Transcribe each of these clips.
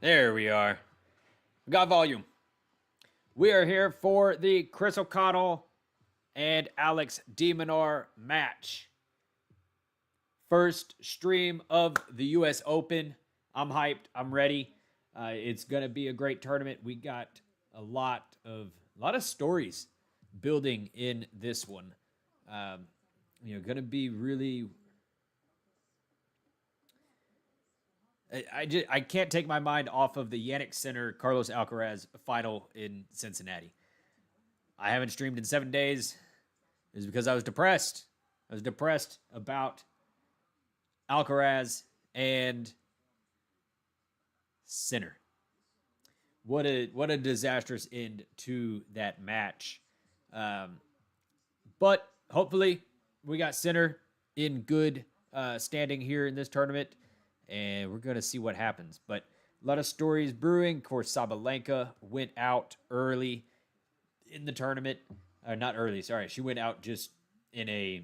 There we are. We got volume. We are here for the Chris O'Connell and Alex Minaur match. First stream of the U.S. Open. I'm hyped. I'm ready. It's gonna be a great tournament. We got a lot of stories building in this one. Gonna be really. I can't take my mind off of the Yannick Sinner Carlos Alcaraz final in Cincinnati. I haven't streamed in 7 days. It's because I was depressed. I was depressed about Alcaraz and Sinner. What a disastrous end to that match. But hopefully we got Sinner in good standing here in this tournament, and we're going to see what happens. But a lot of stories brewing. Of course, Sabalenka went out early in the tournament. Not early, sorry. She went out just in a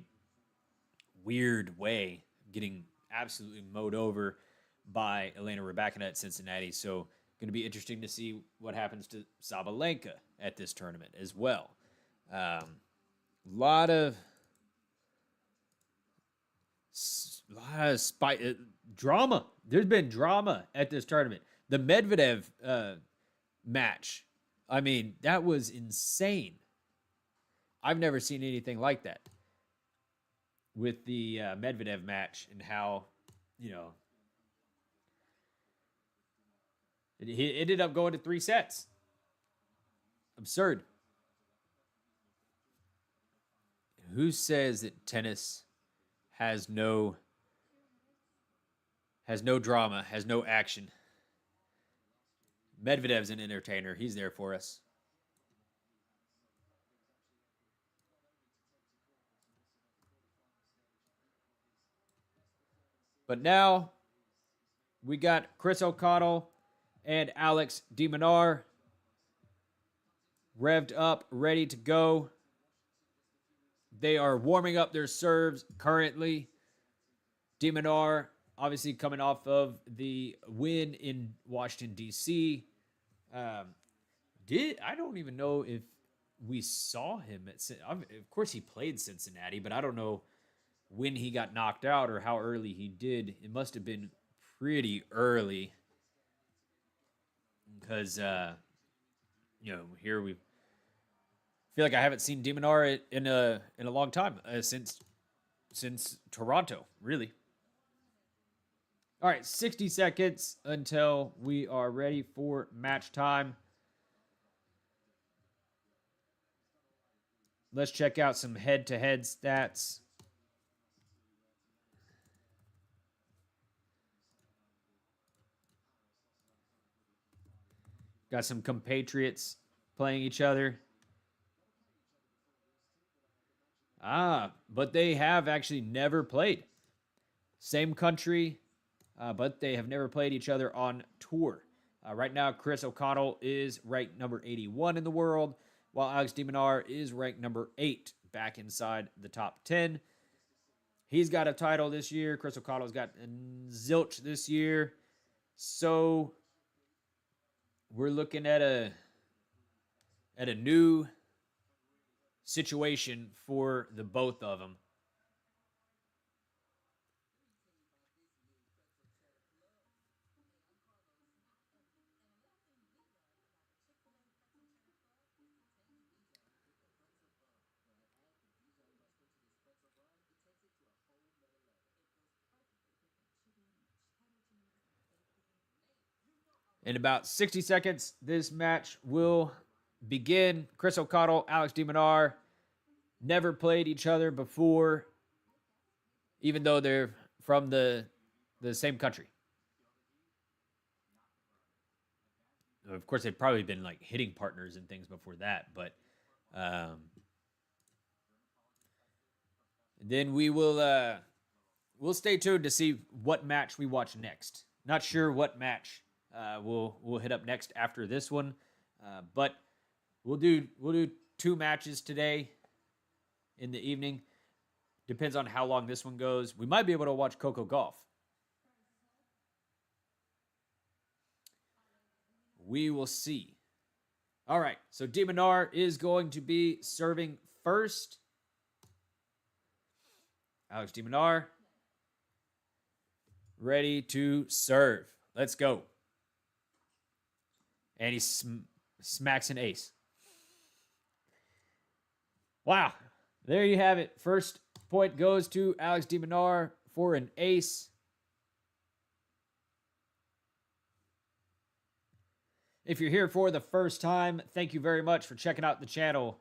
weird way, getting absolutely mowed over by Elena Rybakina at Cincinnati. So going to be interesting to see what happens to Sabalenka at this tournament as well. Lot of drama. There's been drama at this tournament. The Medvedev match. I mean, that was insane. I've never seen anything like that with the Medvedev match and how, it ended up going to 3 sets. Absurd. Who says that tennis has no drama, has no action? Medvedev's an entertainer. He's there for us. But now we got Chris O'Connell and Alex de Minaur revved up, ready to go. They are warming up their serves currently. De Minaur obviously coming off of the win in Washington, D.C. I don't even know if we saw him at. Of course, he played Cincinnati, but I don't know when he got knocked out or how early he did. It must have been pretty early because here we feel like I haven't seen de Minaur in a long time since Toronto, really. All right, 60 seconds until we are ready for match time. Let's check out some head-to-head stats. Got some compatriots playing each other. But they have actually never played. Same country, but they have never played each other on tour. Right now, Chris O'Connell is ranked number 81 in the world, while Alex de Minaur is ranked number 8, back inside the top 10. He's got a title this year. Chris O'Connell's got zilch this year. So we're looking at a new situation for the both of them. In about 60 seconds, this match will begin. Chris O'Connell, Alex de Minaur never played each other before, even though they're from the same country. Of course, they've probably been like hitting partners and things before that, but then we'll stay tuned to see what match we watch next. Not sure what match we'll hit up next after this one, but we'll do 2 matches today in the evening. Depends on how long this one goes. We might be able to watch Coco Golf. We will see. All right, so Minaur is going to be serving first. Alex Minaur, ready to serve. Let's go. And he smacks an ace. Wow. There you have it. First point goes to Alex Minaur for an ace. If you're here for the first time, thank you very much for checking out the channel.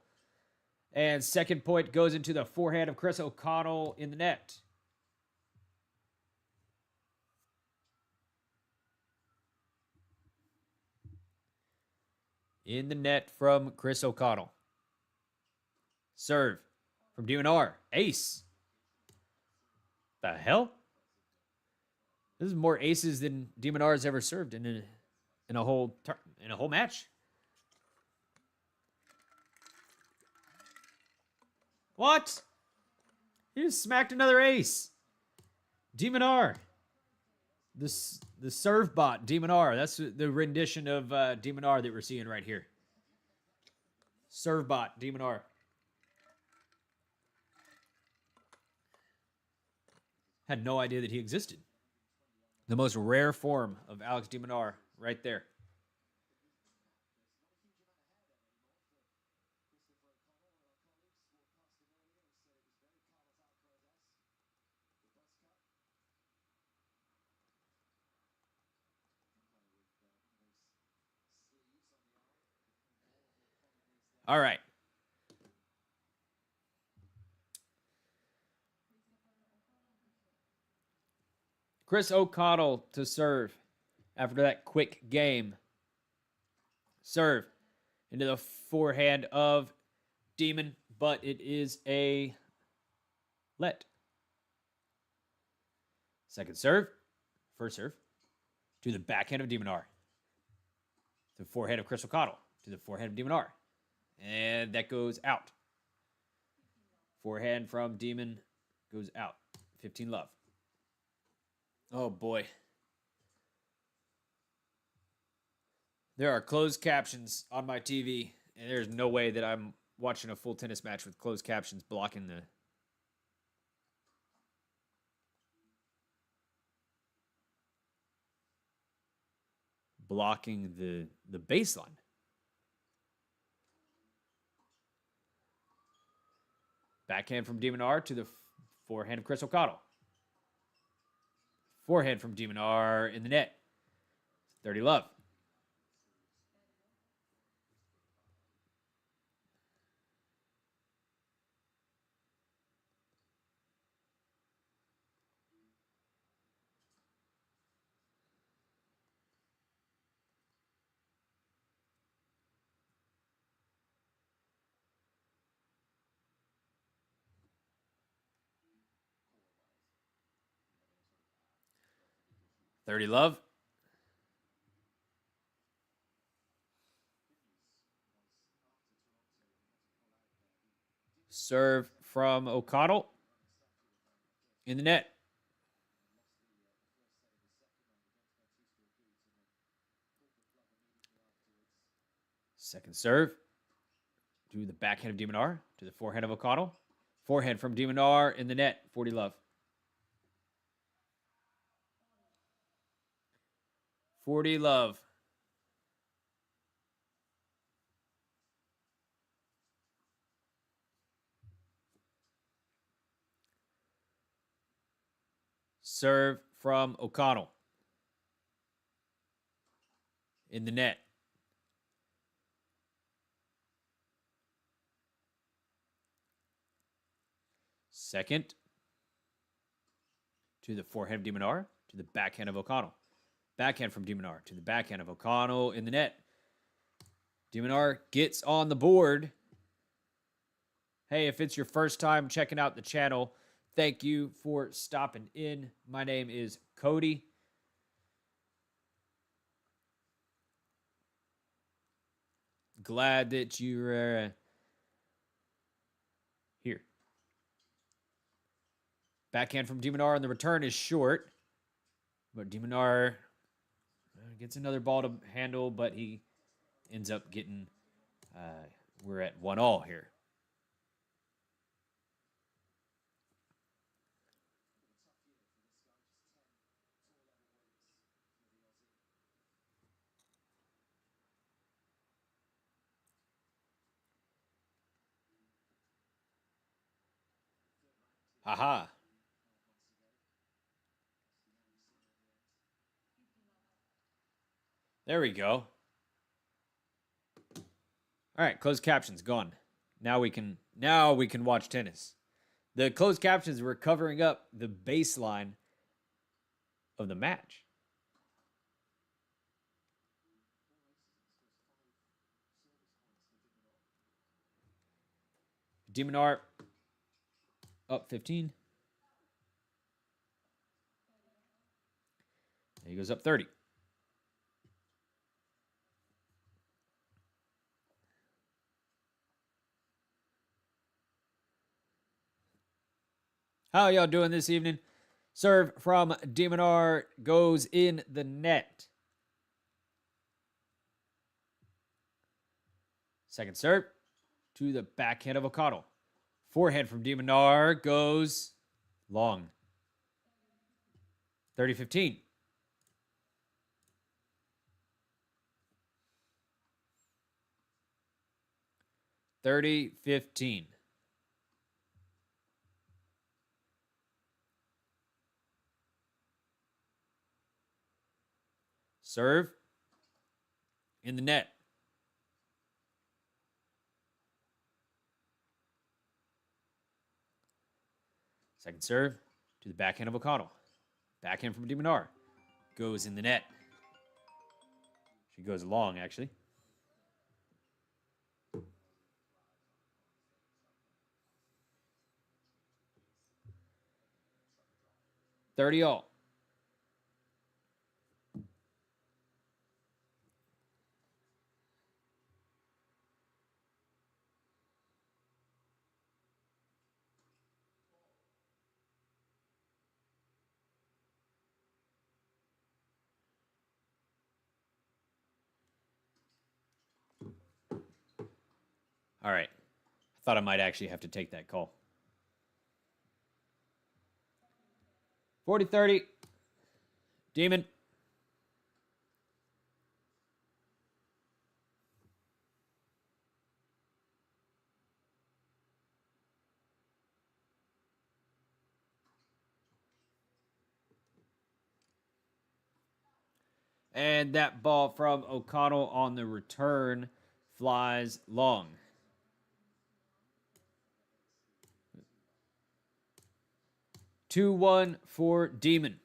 And second point goes into the forehand of Chris O'Connell in the net. In the net from Chris O'Connell. Serve from Minaur. Ace. The hell? This is more aces than Minaur has ever served in a whole match. What? He just smacked another ace. Minaur. The serve bot, Minaur. That's the rendition of Minaur that we're seeing right here. Serve bot, Minaur. Had no idea that he existed. The most rare form of Alex Minaur right there. All right. Chris O'Connell to serve after that quick game. Serve into the forehand of Demon, but it is a let. Second serve. First serve. To the backhand of Minaur. To the forehand of Chris O'Connell. To the forehand of Minaur. And that goes out. Forehand from Demon goes out. 15 love. Oh, boy. There are closed captions on my TV, and there's no way that I'm watching a full tennis match with closed captions blocking the baseline. Backhand from Minaur to the forehand of Chris O'Connell. Forehand from Minaur in the net. 30 love. $30 love. Serve from O'Connell in the net. Second serve to the backhand of Minaur to the forehand of O'Connell. Forehand from Minaur in the net. 40 love. 40 love. Serve from O'Connell in the net. Second to the forehand of Minaur to the backhand of O'Connell. Backhand from Minaur to the backhand of O'Connell in the net. Minaur gets on the board. Hey, if it's your first time checking out the channel, thank you for stopping in. My name is Cody. Glad that you're here. Backhand from Minaur, and the return is short. But Minaur Gets another ball to handle, but he ends up getting. We're at 1-all here. Haha. There we go. All right, closed captions gone. Now we can watch tennis. The closed captions were covering up the baseline of the match. Minaur up 15. And he goes up 30. How y'all doing this evening? Serve from Minaur goes in the net. Second serve to the backhand of O'Connell. Forehand from Minaur goes long. 30-15. Serve in the net. Second serve to the backhand of O'Connell. Backhand from Minaur goes in the net. She goes long, actually. All. All right. I thought I might actually have to take that call. 40-30. Demon. And that ball from O'Connell on the return flies long. 2-1 for Demon.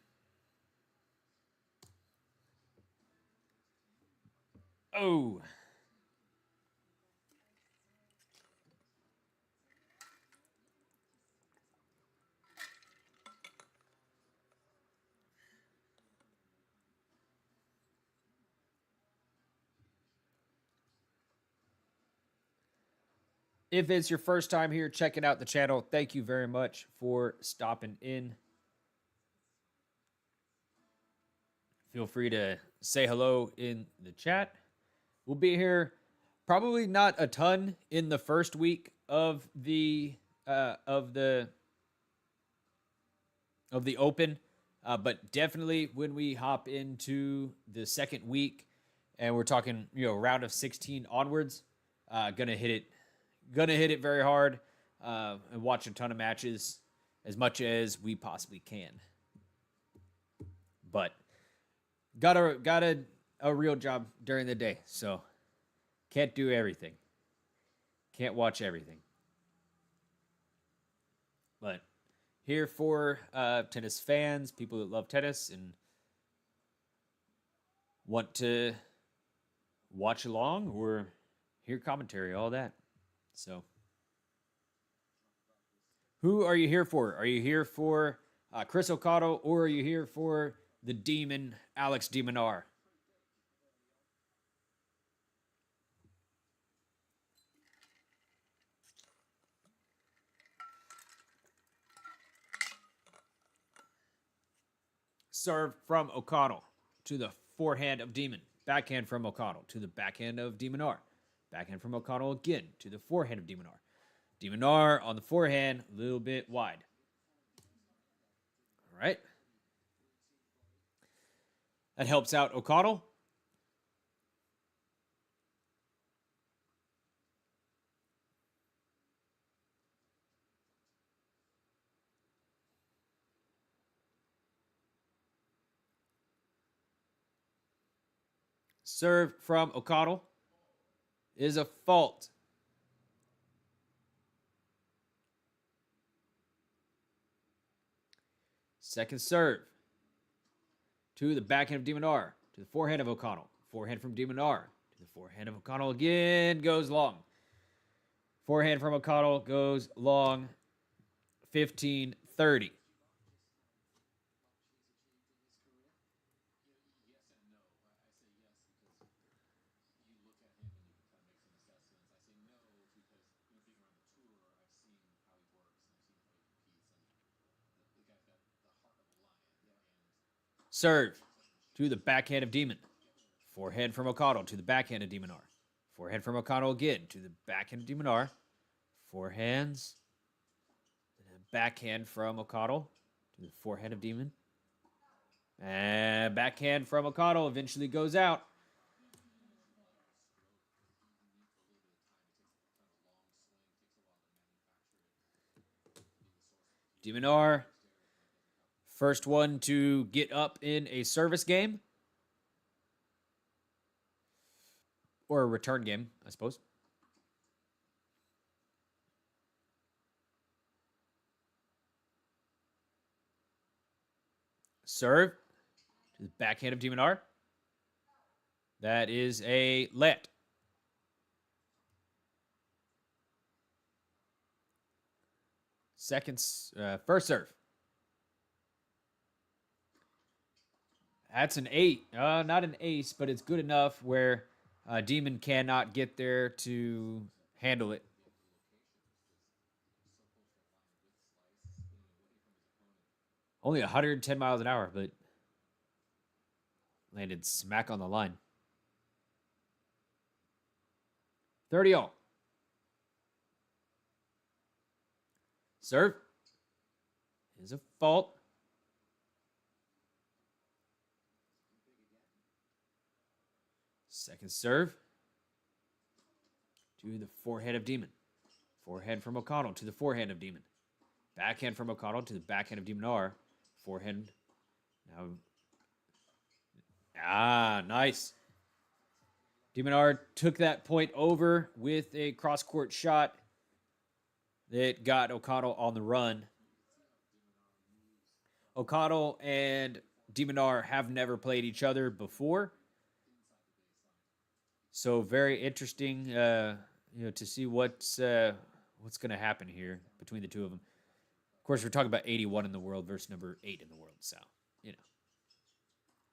Oh. If it's your first time here checking out the channel, thank you very much for stopping in. Feel free to say hello in the chat. We'll be here probably not a ton in the first week of the Open, but definitely when we hop into the second week and we're talking round of 16 onwards, gonna hit it very hard and watch a ton of matches as much as we possibly can. But got a real job during the day, so can't do everything. Can't watch everything. But here for tennis fans, people that love tennis and want to watch along or hear commentary, all that. So, who are you here for? Are you here for Chris O'Connell, or are you here for the demon, Alex de Minaur? Serve from O'Connell to the forehand of Demon. Backhand from O'Connell to the backhand of de Minaur. Backhand from O'Connell again to the forehand of de Minaur. De Minaur on the forehand, a little bit wide. All right. That helps out O'Connell. Serve from O'Connell is a fault. Second serve to the backhand of de Minaur, to the forehand of O'Connell. Forehand from de Minaur to the forehand of O'Connell again, goes long. Forehand from O'Connell goes long, 15-30. Serve to the backhand of Demon. Forehand from O'Connell to the backhand of de Minaur. Forehand from O'Connell again to the backhand of de Minaur. Forehands. Backhand from O'Connell to the forehand of Demon. And backhand from O'Connell eventually goes out. De Minaur, first one to get up in a service game. Or a return game, I suppose. Serve to the backhand of de Minaur. That is a let. First serve. That's an 8. Not an ace, but it's good enough where Demon cannot get there to handle it. Only 110 miles an hour, but landed smack on the line. 30 all. Serve is a fault. Second serve to the forehand of Demon. Forehand from O'Connell to the forehand of Demon. Backhand from O'Connell to the backhand of de Minaur. Forehand. Now. Nice. De Minaur took that point over with a cross-court shot that got O'Connell on the run. O'Connell and de Minaur have never played each other before. So very interesting, to see what's going to happen here between the two of them. Of course, we're talking about 81 in the world versus number 8 in the world. So,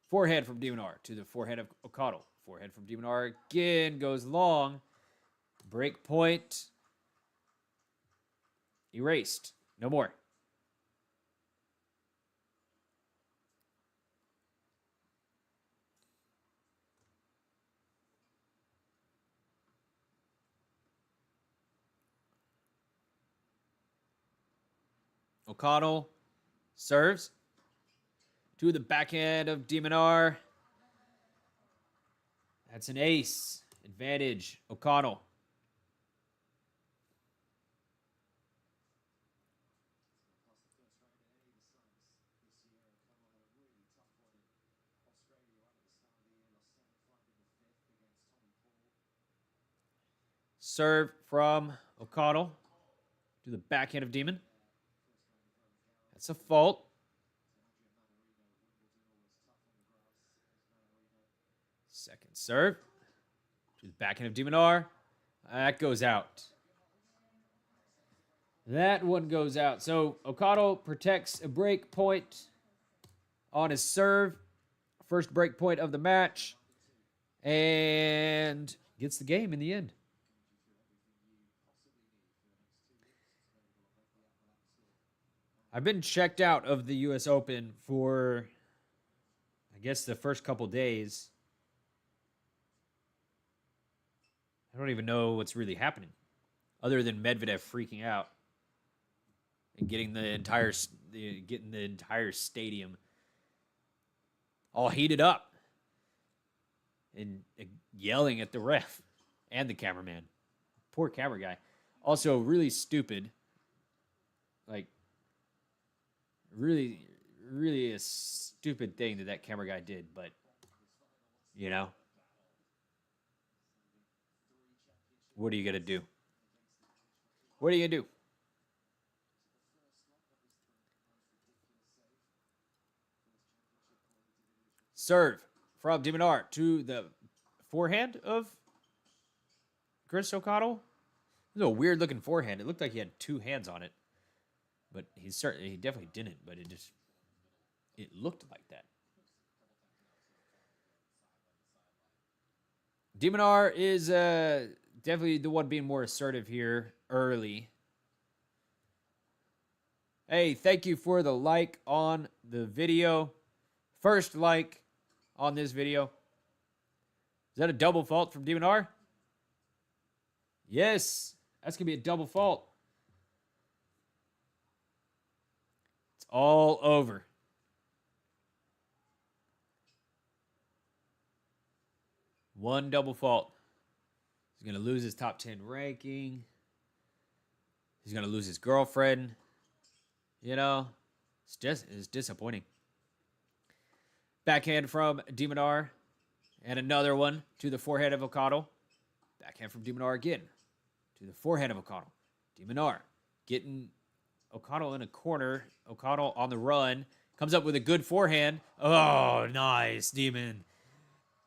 Forehand from de Minaur to the forehand of O'Connell. Forehand from de Minaur again goes long. Break point. Erased. No more. O'Connell serves to the backhand of de Minaur. That's an ace. Advantage, O'Connell. Serve from O'Connell to the backhand of Demon. That's a fault. Second serve to the backhand of de Minaur. That goes out. That one goes out. So O'Connell protects a break point on his serve. First break point of the match. And gets the game in the end. I've been checked out of the U.S. Open for, I guess the first couple days, I don't even know what's really happening, other than Medvedev freaking out and getting the entire stadium all heated up and yelling at the ref and the cameraman. Poor camera guy. Also, really stupid. Like, really, really a stupid thing that camera guy did, but, you know, what are you going to do? What are you going to do? Serve from de Minaur to the forehand of Chris O'Connell. It was a weird looking forehand. It looked like he had two hands on it, but he definitely didn't. But it looked like that. De Minaur is definitely the one being more assertive here early. Hey, thank you for the like on the video. First like on this video. Is that a double fault from de Minaur? Yes, that's going to be a double fault. It's all over. One double fault. He's going to lose his top 10 ranking. He's going to lose his girlfriend. You know, it's disappointing. Backhand from de Minaur. And another one to the forehand of O'Connell. Backhand from de Minaur again. To the forehand of O'Connell. De Minaur getting O'Connell in a corner. O'Connell on the run. Comes up with a good forehand. Oh, nice, Demon.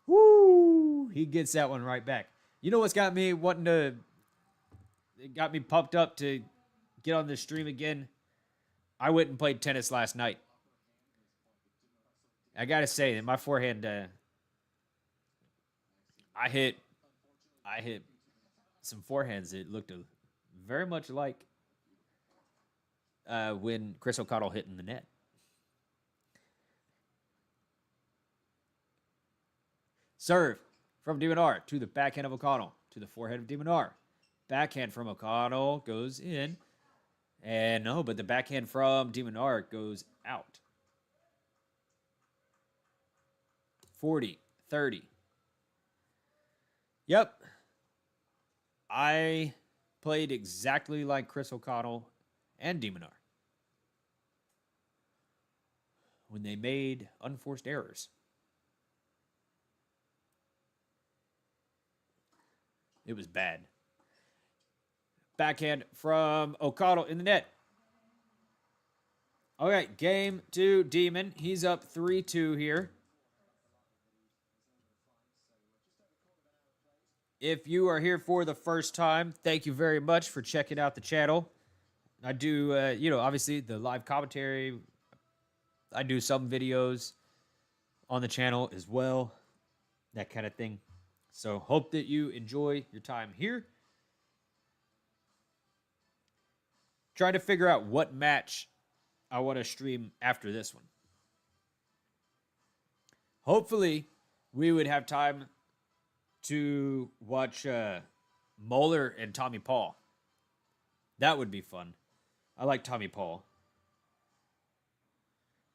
Woo! He gets that one right back. You know what's got me wanting to... It got me pumped up to get on this stream again? I went and played tennis last night. I got to say that my forehand... I hit some forehands that looked very much like when Chris O'Connell hit in the net. Serve from de Minaur to the backhand of O'Connell to the forehand of de Minaur. Backhand from O'Connell goes in. And no, but the backhand from de Minaur goes out. 40-30. Yep. I played exactly like Chris O'Connell and de Minaur when they made unforced errors. It was bad. Backhand from O'Connell in the net. All right, game to Demon. He's up 3-2 here. If you are here for the first time, thank you very much for checking out the channel. I do, obviously the live commentary. I do some videos on the channel as well, that kind of thing. So hope that you enjoy your time here. Trying to figure out what match I want to stream after this one. Hopefully, we would have time to watch Moeller and Tommy Paul. That would be fun. I like Tommy Paul.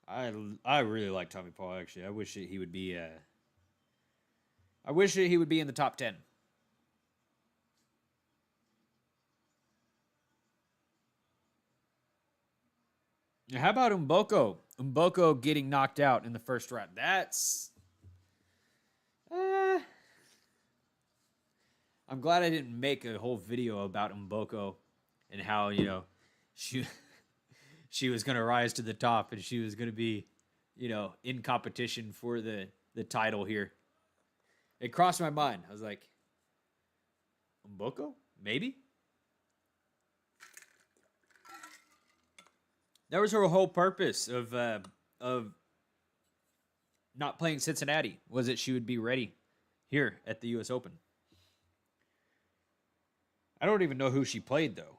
I really like Tommy Paul, actually. I wish that he would be in the top 10. How about Mboko? Mboko getting knocked out in the first round. That's... I'm glad I didn't make a whole video about Mboko and how, she was going to rise to the top and she was going to be, in competition for the title here. It crossed my mind. I was like, Mboko? Maybe? That was her whole purpose of not playing Cincinnati, was that she would be ready here at the U.S. Open. I don't even know who she played, though.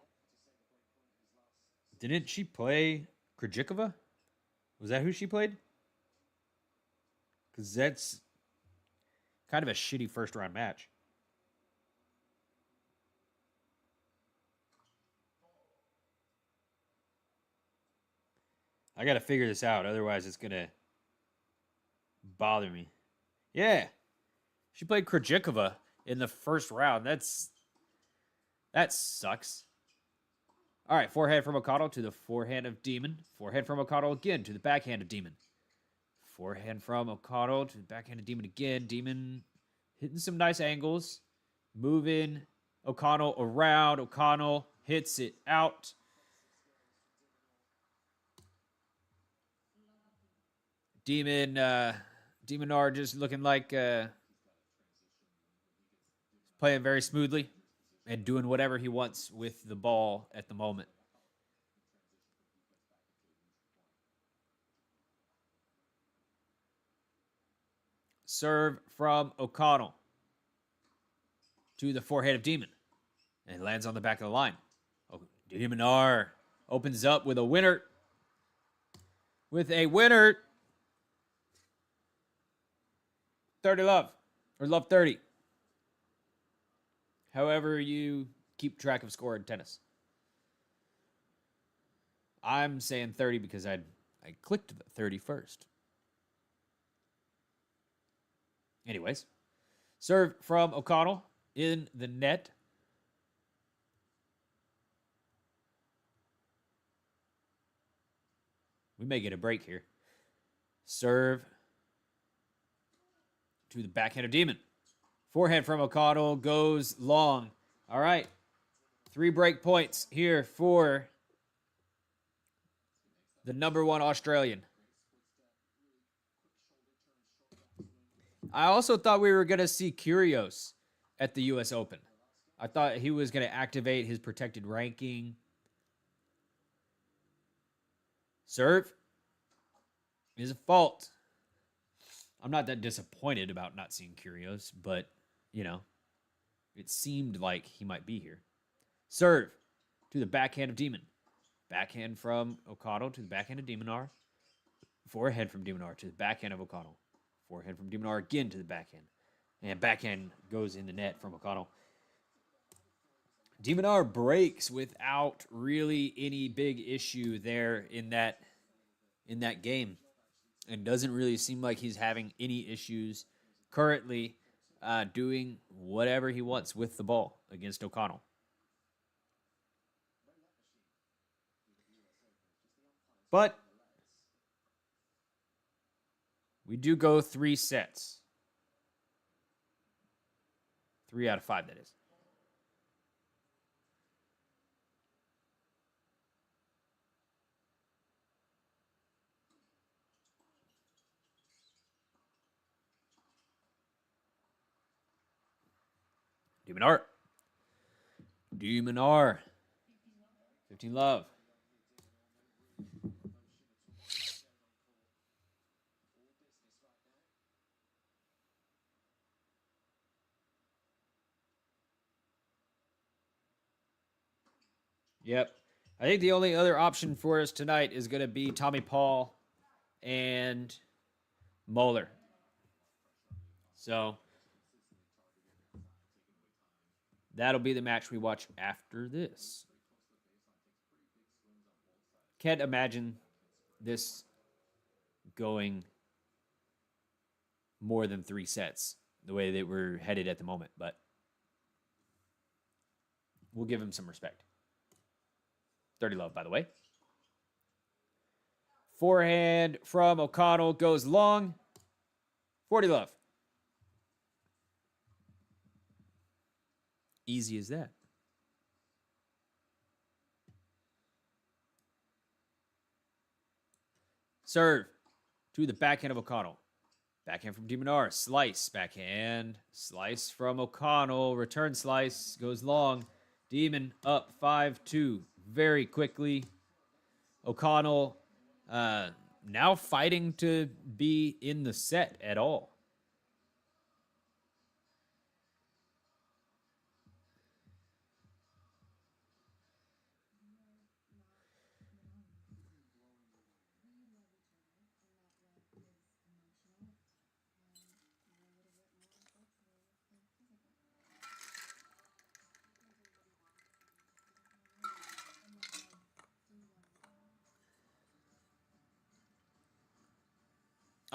Didn't she play Krejcikova? Was that who she played? because that's kind of a shitty first round match. I got to figure this out. Otherwise, it's going to bother me. Yeah. She played Krejcikova in the first round. That sucks. All right, forehand from O'Connell to the forehand of Demon. Forehand from O'Connell again to the backhand of Demon. Forehand from O'Connell to the backhand of Demon again. Demon hitting some nice angles. Moving O'Connell around. O'Connell hits it out. Minaur just looking like playing very smoothly and doing whatever he wants with the ball at the moment. Serve from O'Connell to the forehead of Demon. And lands on the back of the line. Oh, Minaur opens up with a winner. With a winner. 30 love. Or love 30. However you keep track of score in tennis. I'm saying 30 because I clicked the 30 first. Anyways. Serve from O'Connell in the net. We may get a break here. Serve to the backhand of Demon. Forehand from O'Connell goes long. All right. 3 break points here for the #1 Australian. I also thought we were going to see Kyrgios at the U.S. Open. I thought he was going to activate his protected ranking. Serve is a fault. I'm not that disappointed about not seeing Kyrgios, but, it seemed like he might be here. Serve to the backhand of Demon. Backhand from O'Connell to the backhand of Minaur. Forehand from Minaur to the backhand of O'Connell. Forehand from Minaur again to the backhand. And backhand goes in the net from O'Connell. Minaur breaks without really any big issue there in that game. And doesn't really seem like he's having any issues currently doing whatever he wants with the ball against O'Connell. But we do go 3 sets. 3 out of 5, that is. Minaur. 15 love. Yep. I think the only other option for us tonight is going to be Tommy Paul and Muller. So that'll be the match we watch after this. Can't imagine this going more than 3 sets the way that we're headed at the moment, but we'll give him some respect. 30 love, by the way. Forehand from O'Connell goes long. 40 love. Easy as that. Serve to the backhand of O'Connell. Backhand from Minaur. Slice. Backhand. Slice from O'Connell. Return slice. Goes long. Demon up 5-2 very quickly. O'Connell now fighting to be in the set at all.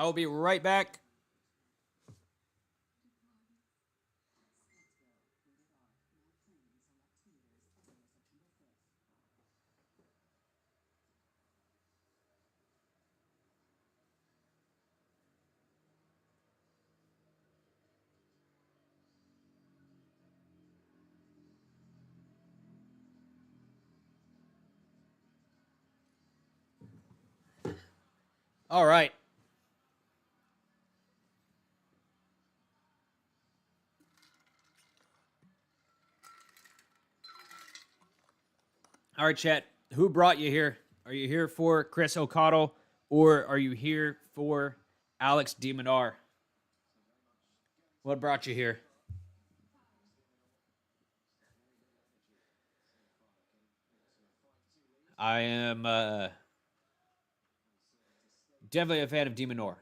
I will be right back. All right. All right, chat. Who brought you here? Are you here for Chris O'Connell or are you here for Alex Minaur? What brought you here? I am definitely a fan of Minaur.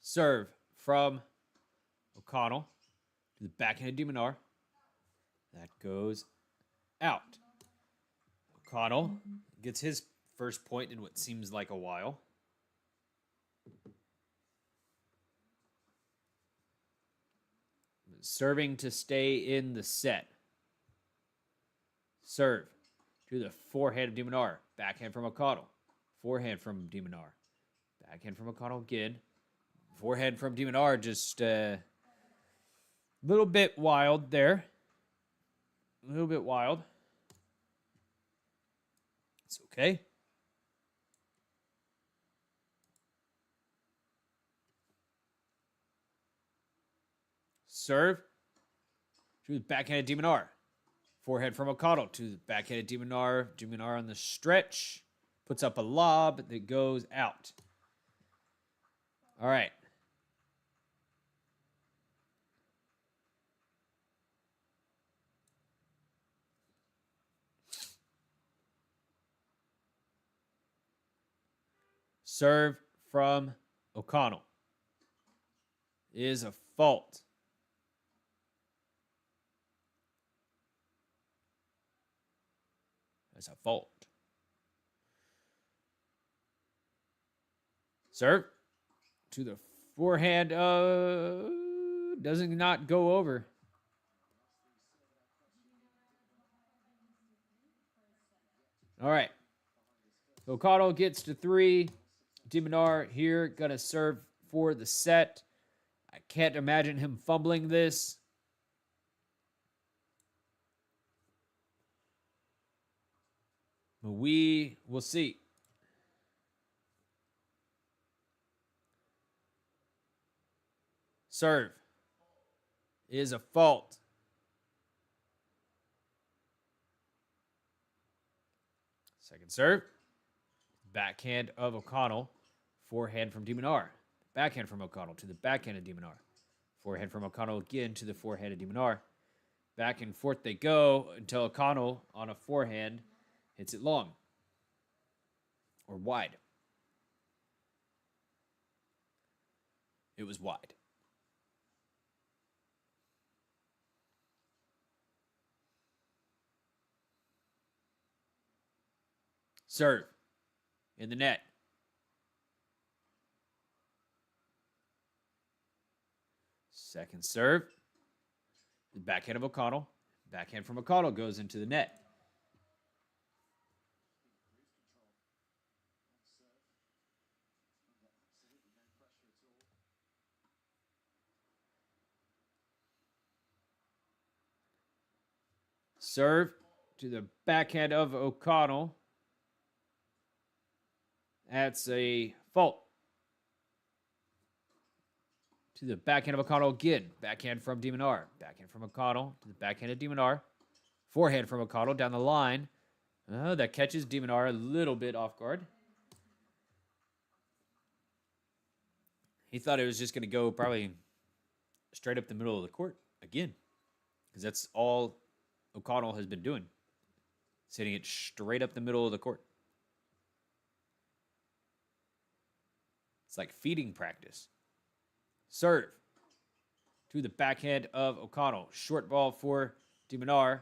Serve from O'Connell to the backhand of Minaur. That goes out. O'Connell gets his first point in what seems like a while. Serving to stay in the set. Serve to the forehand of Minaur. Backhand from O'Connell. Forehand from Minaur. Backhand from O'Connell again. Forehand from Minaur, just a little bit wild there. A little bit wild. It's okay. Serve to the backhand of Minaur. Forehand from O'Connell to the backhand of Minaur. Minaur on the stretch. Puts up a lob that goes out. All right. Serve from O'Connell is a fault. That's a fault. Serve to the forehand. Doesn't not go over. All right. O'Connell gets to 3. Minaur here gonna serve for the set. I can't imagine him fumbling this. But we will see. Serve is a fault. Second serve. Backhand of O'Connell. Forehand from Minaur. Backhand from O'Connell to the backhand of Minaur. Forehand from O'Connell again to the forehand of Minaur. Back and forth they go until O'Connell on a forehand hits it long. Or wide. It was wide. Serve in the net. Second serve. The backhand of O'Connell. Backhand from O'Connell goes into the net. Serve to the backhand of O'Connell. That's a fault. To the backhand of O'Connell again. Backhand from Minaur. Backhand from O'Connell to the backhand of Minaur. Forehand from O'Connell down the line. That catches Minaur a little bit off guard. He thought it was just going to go probably straight up the middle of the court again. Because that's all O'Connell has been doing. Hitting it straight up the middle of the court. It's like feeding practice. Serve to the backhand of O'Connell. Short ball for Minaur.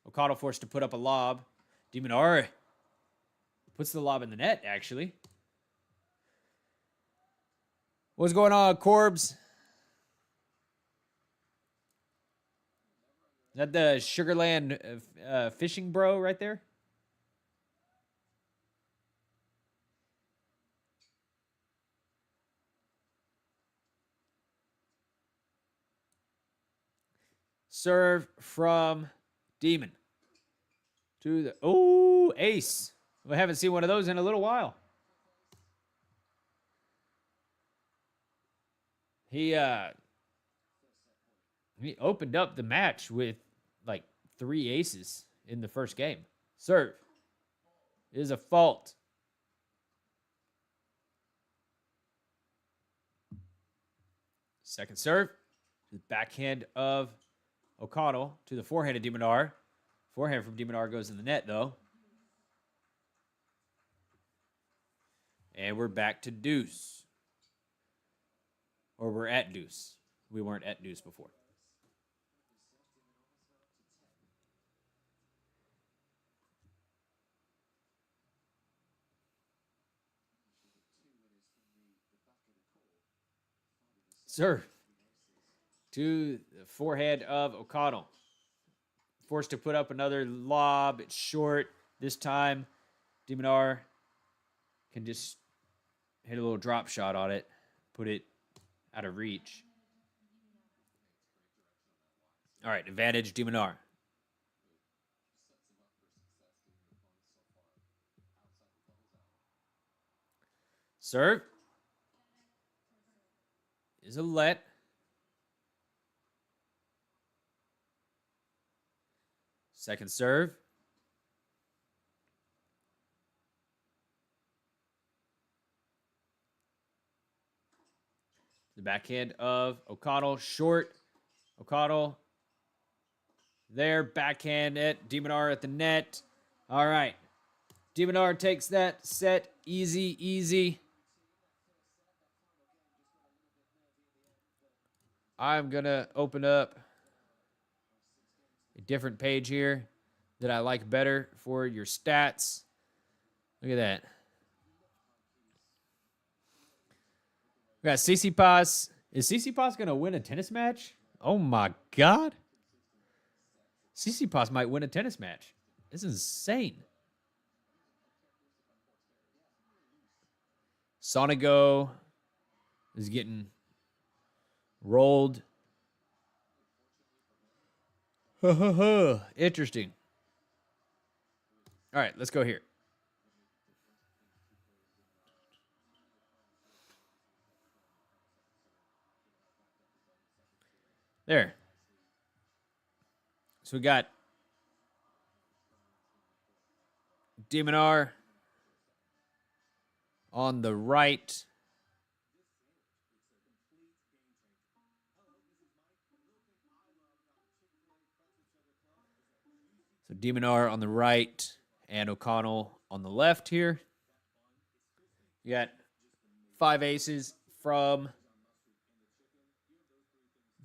O'Connell forced to put up a lob. Minaur puts the lob in the net, actually. What's going on, Corbs? Is that the Sugarland fishing bro right there? Serve from Demon. To the... Oh, ace. We haven't seen one of those in a little while. He opened up the match with like 3 aces in the first game. Serve is a fault. Second serve. The backhand of O'Connell to the forehand of Minaur. Forehand from Minaur goes in the net, though. And we're back to deuce. Or we're at deuce. We weren't at deuce before. Serve to the forehand of O'Connell. Forced to put up another lob. It's short. This time, Minaur can just hit a little drop shot on it. Put it out of reach. All right, advantage Minaur. Serve is a let. Second serve. The backhand of O'Connell. Short. O'Connell there. Backhand at Minaur at the net. All right. Minaur takes that set. Easy, easy. I'm going to open up a different page here that I like better for your stats. Look at that. We got Tsitsipas. Is Tsitsipas going to win a tennis match? Oh, my God. Tsitsipas might win a tennis match. This is insane. Sonego is getting rolled. Interesting. All right, let's go here. There. So we got Minaur on the right. So Minaur on the right and O'Connell on the left here. You got 5 aces from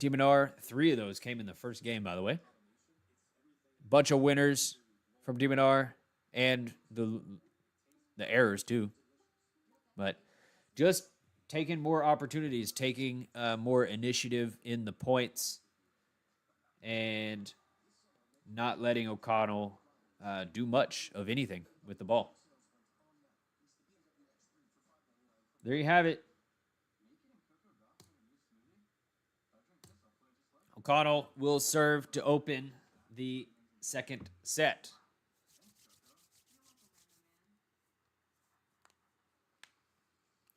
Minaur. 3 of those came in the first game, by the way. Bunch of winners from Minaur and the errors too. But just taking more opportunities, taking more initiative in the points, and not letting O'Connell do much of anything with the ball. There you have it. O'Connell will serve to open the second set.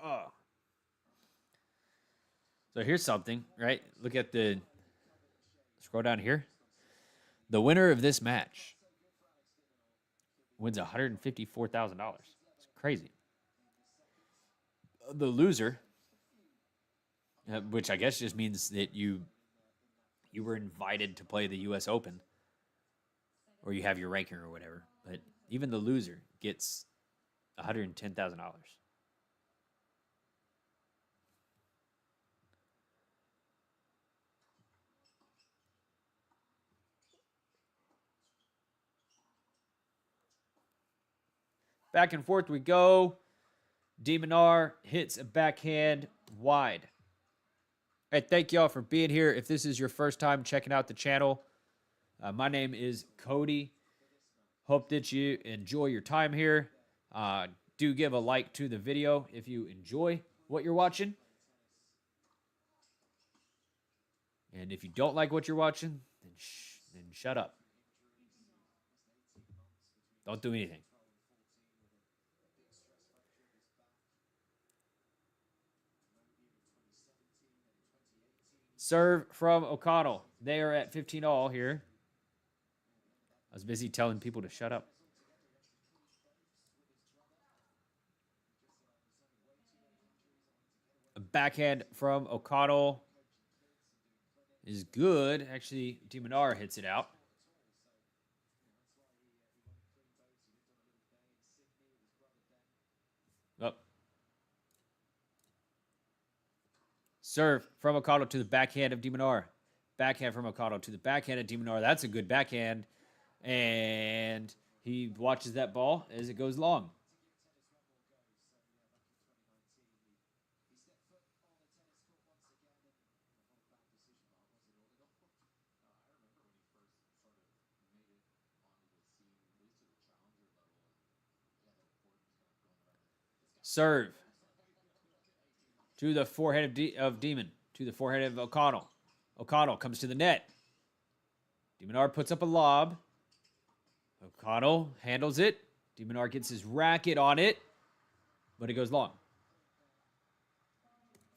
Oh. So here's something, right? Look at the... Scroll down here. The winner of this match wins $154,000. It's crazy. The loser, which I guess just means that you were invited to play the U.S. Open, or you have your ranking or whatever. But even the loser gets $110,000. Back and forth we go. Minaur hits a backhand wide. Hey, thank y'all for being here. If this is your first time checking out the channel, my name is Cody. Hope that you enjoy your time here. Do give a like to the video if you enjoy what you're watching. And if you don't like what you're watching, then shut up. Don't do anything. Serve from O'Connell. They are at 15 all here. I was busy telling people to shut up. A backhand from O'Connell is good. Actually, Minaur hits it out. Oh. Serve from O'Connell to the backhand of Minaur. Backhand from O'Connell to the backhand of Minaur. That's a good backhand. And he watches that ball as it goes long. Serve to the forehand of Demon. To the forehand of O'Connell. O'Connell comes to the net. Minaur puts up a lob. O'Connell handles it. Minaur gets his racket on it, but it goes long.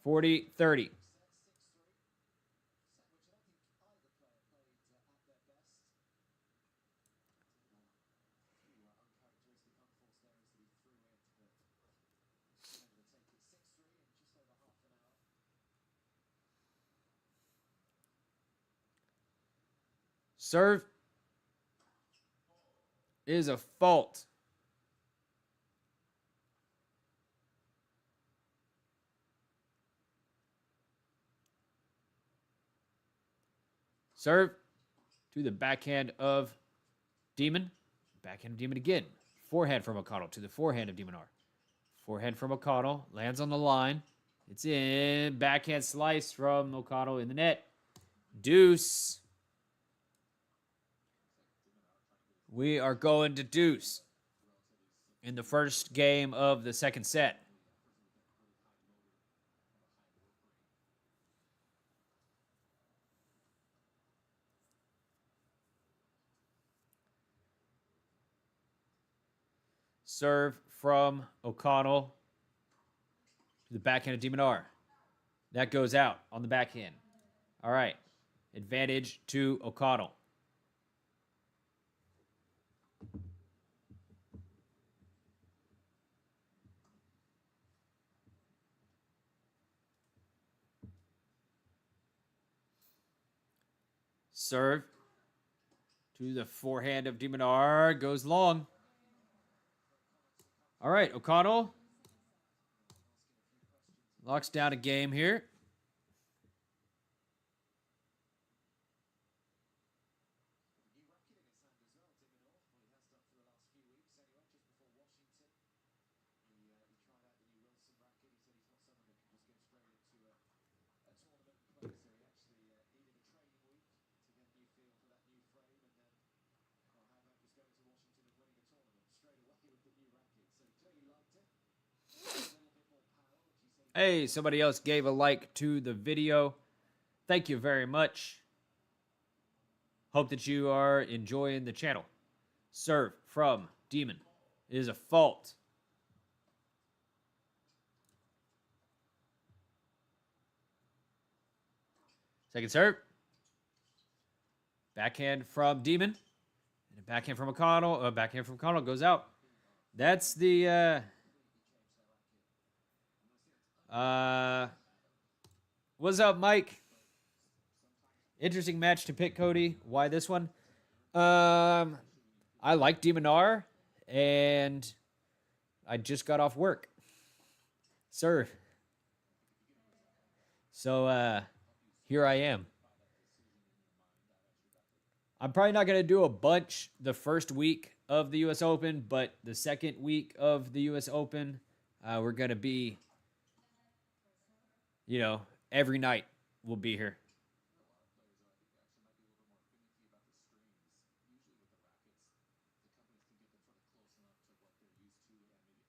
40-30. Serve is a fault. Serve to the backhand of Demon. Backhand of Demon again. Forehand from O'Connell to the forehand of Minaur. Forehand from O'Connell. Lands on the line. It's in. Backhand slice from O'Connell in the net. Deuce. We are going to deuce in the first game of the second set. Serve from O'Connell to the backhand of Minaur. That goes out on the backhand. All right. Advantage to O'Connell. Serve to the forehand of Minaur. Goes long. All right, O'Connell locks down a game here. Hey, somebody else gave a like to the video. Thank you very much. Hope that you are enjoying the channel. Serve from Demon. It is a fault. Second serve. Backhand from Demon. And a backhand from O'Connell. Backhand from O'Connell goes out. That's the... what's up, Mike? Interesting match to pick, Cody. Why this one? I like Minaur, and I just got off work. Serve. So, here I am. I'm probably not going to do a bunch the first week of the U.S. Open, but the second week of the U.S. Open, we're going to be, every night we'll be here.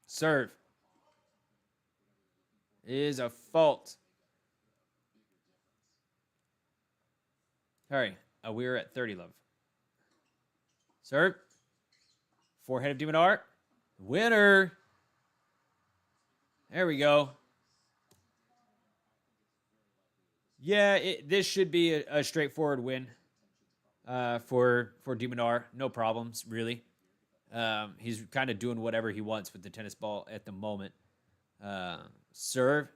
Serve is a fault. All right, we're at 30 love. Serve. Forehand of de Minaur. Winner. There we go. Yeah, this should be a straightforward win for de Minaur. No problems, really. He's kind of doing whatever he wants with the tennis ball at the moment. Serve.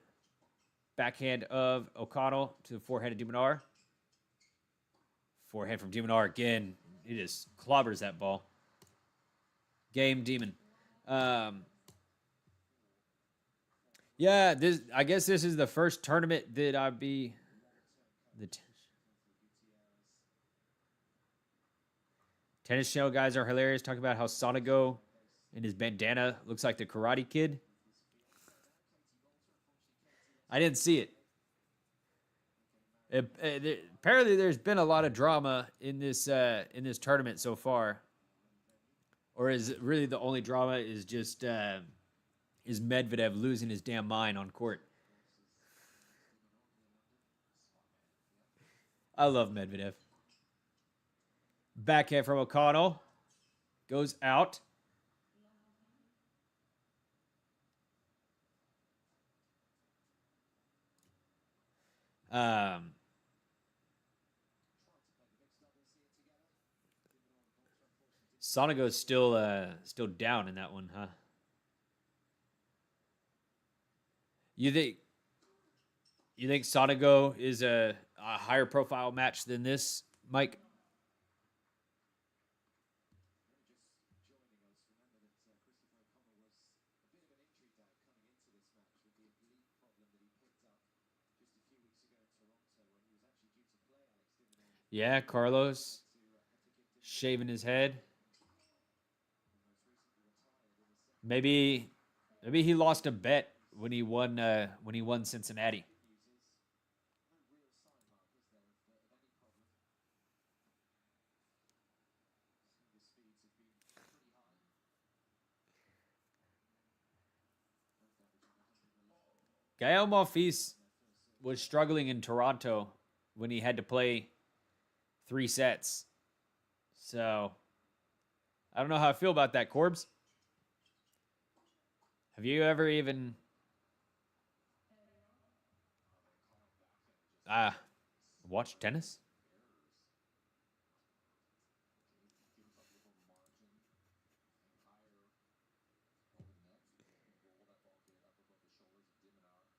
Backhand of O'Connell to the forehand of de Minaur. Forehand from de Minaur again. He just clobbers that ball. Game Demon. Yeah, I guess this is the first tournament that I'd be the Tennis Channel guys are hilarious. Talking about how Sonego in his bandana looks like the Karate Kid. I didn't see it. Apparently, there's been a lot of drama in this tournament so far. Or is it really the only drama is just is Medvedev losing his damn mind on court? I love Medvedev. Backhand from O'Connell. Goes out. Sonego's still down in that one, huh? You think Sonego is a higher profile match than this, Mike? Yeah, Carlos shaving his head. Maybe he lost a bet when he won Cincinnati. Gael Monfils was struggling in Toronto when he had to play 3 sets. So I don't know how I feel about that, Corbs. Have you ever even watched tennis?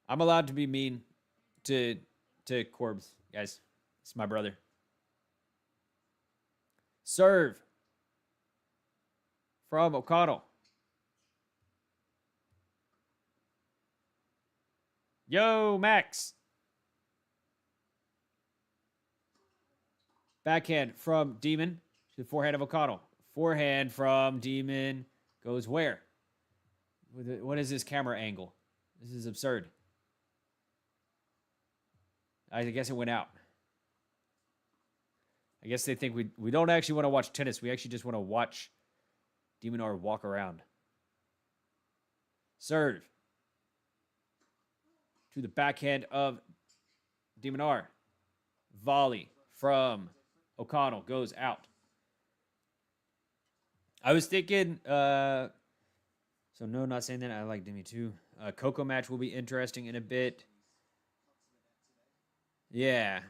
I'm allowed to be mean to Corbs, guys. It's my brother. Serve from O'Connell. Yo, Max. Backhand from Demon to the forehand of O'Connell. Forehand from Demon goes where? What is this camera angle? This is absurd. I guess it went out. I guess they think we don't actually want to watch tennis. We actually just want to watch de Minaur walk around. Serve to the backhand of de Minaur. Volley from O'Connell goes out. I was thinking, so no, not saying that. I like Demi too. Coco match will be interesting in a bit. Yeah.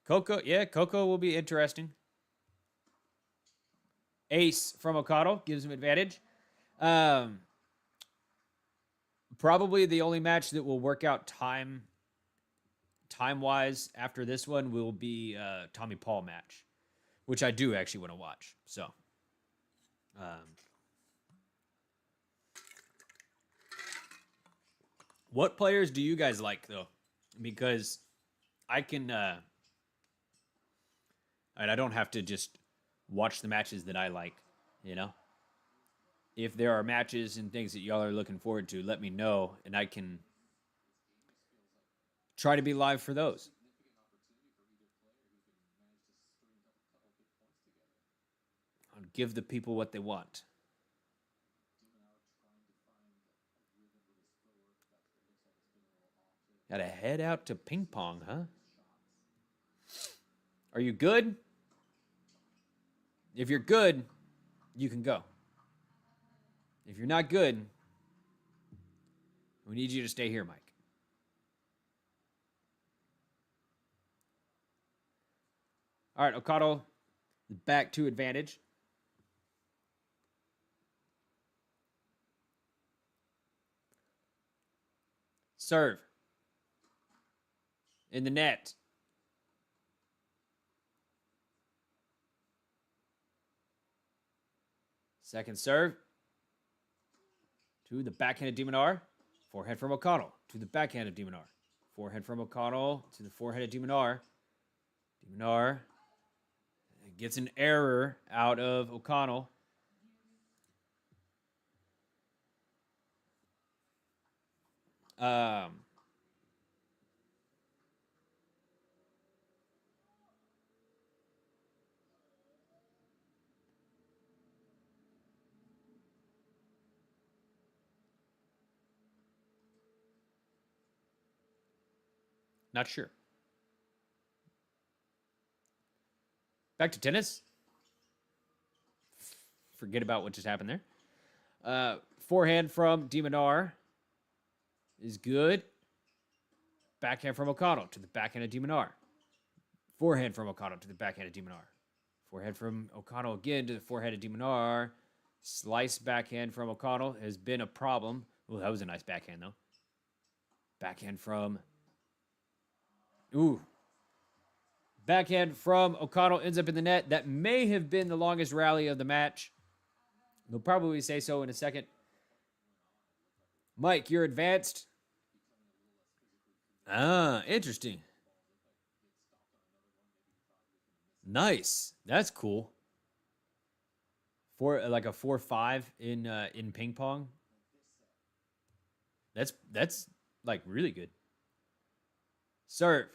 Coco will be interesting. Ace from O'Connell gives him advantage. Probably the only match that will work out time-wise after this one will be Tommy Paul match, which I do actually want to watch. So, what players do you guys like though? Because I can And I don't have to just watch the matches that I like, you know? If there are matches and things that y'all are looking forward to, let me know, and I can try to be live for those. I'll give the people what they want. Gotta head out to ping pong, huh? Are you good? If you're good, you can go. If you're not good, we need you to stay here, Mike. All right, Okado back to advantage. Serve. In the net. Second serve. To the backhand of Demonar. Forehand from O'Connell. To the backhand of Demonar. Forehand from O'Connell. To the forehand of Demonar. Demonar gets an error out of O'Connell. Not sure. Back to tennis. Forget about what just happened there. Forehand from Demonar is good. Backhand from O'Connell to the backhand of Demonar. Forehand from O'Connell to the backhand of Demonar. Forehand from O'Connell again to the forehand of Demonar. Slice backhand from O'Connell has been a problem. Well, that was a nice backhand, though. Backhand from... Ooh. Backhand from O'Connell ends up in the net. That may have been the longest rally of the match. They'll probably say so in a second. Mike, you're advanced. Ah, interesting. Nice. That's cool. For like a 4-5 in ping pong. That's like really good. Serve.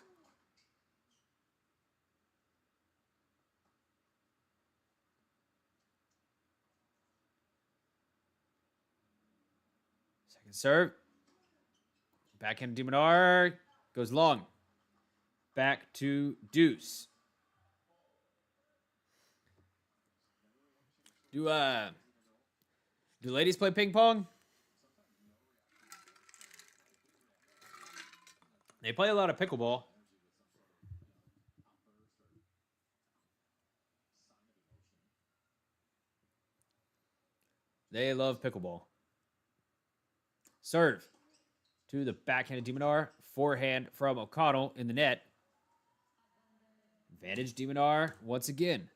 Second serve. Backhand Demonar goes long. Back to deuce. Do ladies play ping pong? They play a lot of pickleball. They love pickleball. Serve to the backhand of Demonar. Forehand from O'Connell in the net. Advantage Demonar once again.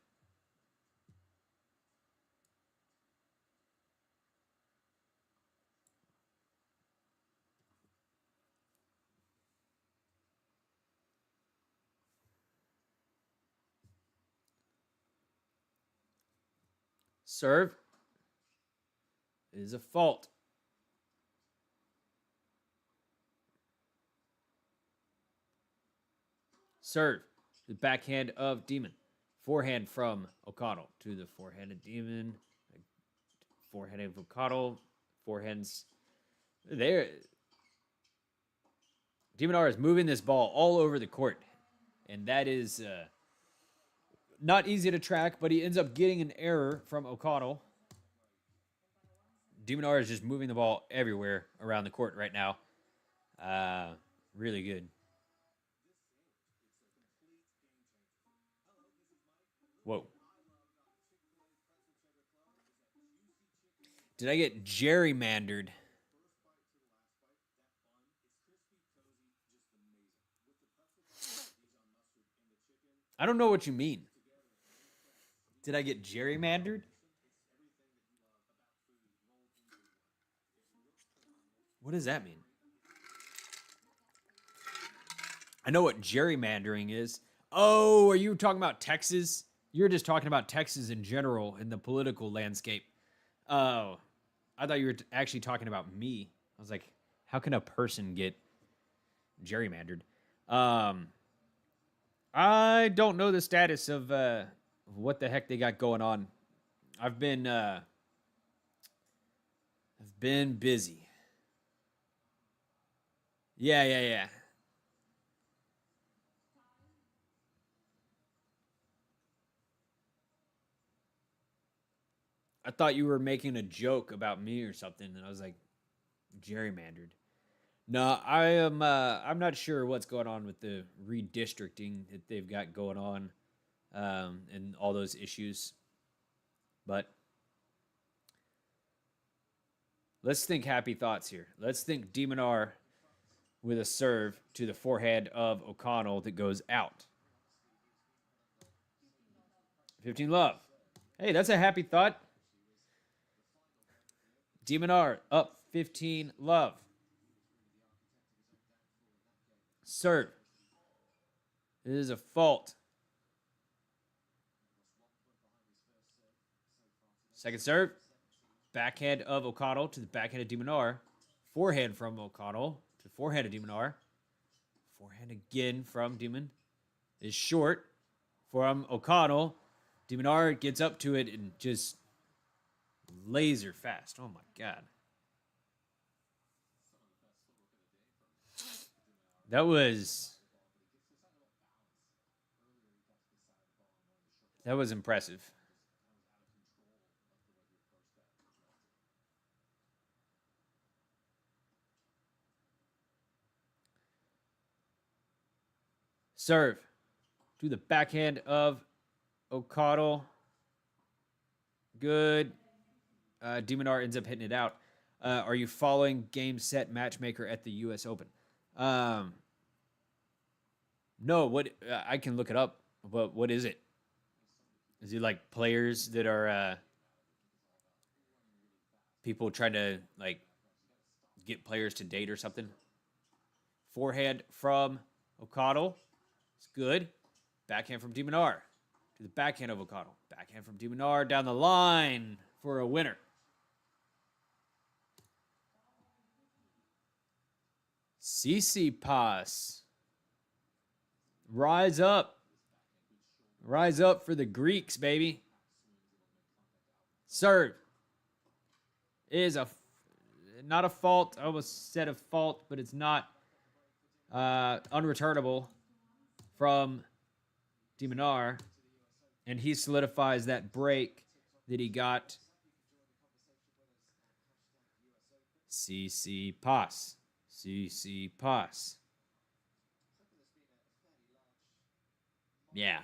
Serve is a fault. Serve, the backhand of Demon. Forehand from O'Connell to the forehand of Demon. Forehand of O'Connell. Forehands. There. Demonar is moving this ball all over the court. And that is not easy to track, but he ends up getting an error from O'Connell. Demonar is just moving the ball everywhere around the court right now. Really good. Whoa. Did I get gerrymandered? I don't know what you mean. Did I get gerrymandered? What does that mean? I know what gerrymandering is. Oh, are you talking about Texas? You're just talking about Texas in general in the political landscape. Oh, I thought you were actually talking about me. I was like, how can a person get gerrymandered? Um, I don't know the status of what the heck they got going on. I've been busy. Yeah, yeah, yeah. I thought you were making a joke about me or something, and I was like, gerrymandered. No, I am. I'm not sure what's going on with the redistricting that they've got going on, and all those issues. But let's think happy thoughts here. Let's think Demonar with a serve to the forehand of O'Connell that goes out. 15 love. Hey, that's a happy thought. Demonar up 15 love. Serve. It is a fault. Second serve. Backhand of O'Connell to the backhand of Demonar. Forehand from O'Connell to forehand of Demonar. Forehand again from Demon. Is short from O'Connell. Demonar gets up to it and just laser fast. Oh my god. That was impressive. Serve to the backhand of O'Connell. Good. Demonar ends up hitting it out. Are you following game set matchmaker at the U.S. Open? Um, no. What I can look it up, but what is it? Is it like players that are people trying to like get players to date or something? Forehand from O'Connell. It's good. Backhand from Demonar to the backhand of O'Connell. Backhand from Demonar down the line for a winner. CC Pass. Rise up. Rise up for the Greeks, baby. Serve is a not a fault. I almost said a fault, but it's not. Unreturnable from Demonar, and he solidifies that break that he got. CC Pass. CC Pass. Yeah.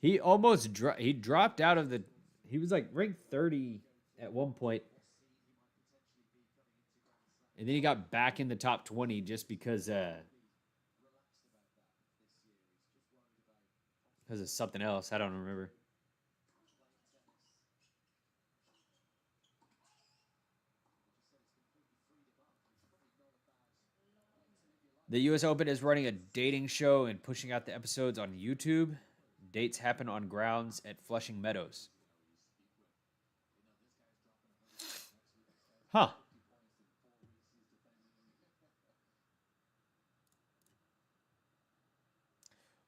He almost he dropped out of the. He was like ranked 30 at one point, and then he got back in the top 20 just because of something else. I don't remember. The U.S. Open is running a dating show and pushing out the episodes on YouTube. Dates happen on grounds at Flushing Meadows. Huh.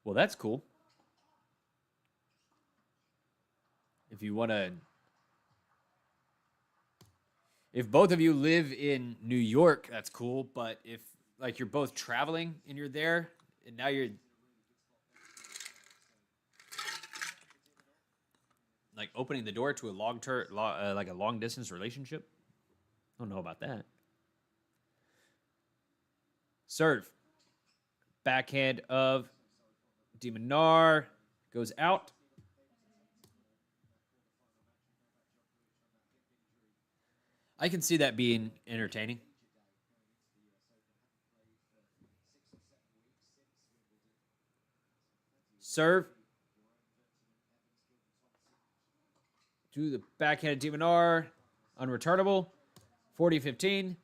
Well, that's cool. If you want to, if both of you live in New York, that's cool. But if like you're both traveling and you're there, and now you're like opening the door to a long term, like a long distance relationship, I don't know about that. Serve. Backhand of Demonar goes out. I can see that being entertaining. Serve to the backhand of Demonar. Unreturnable. 40-15.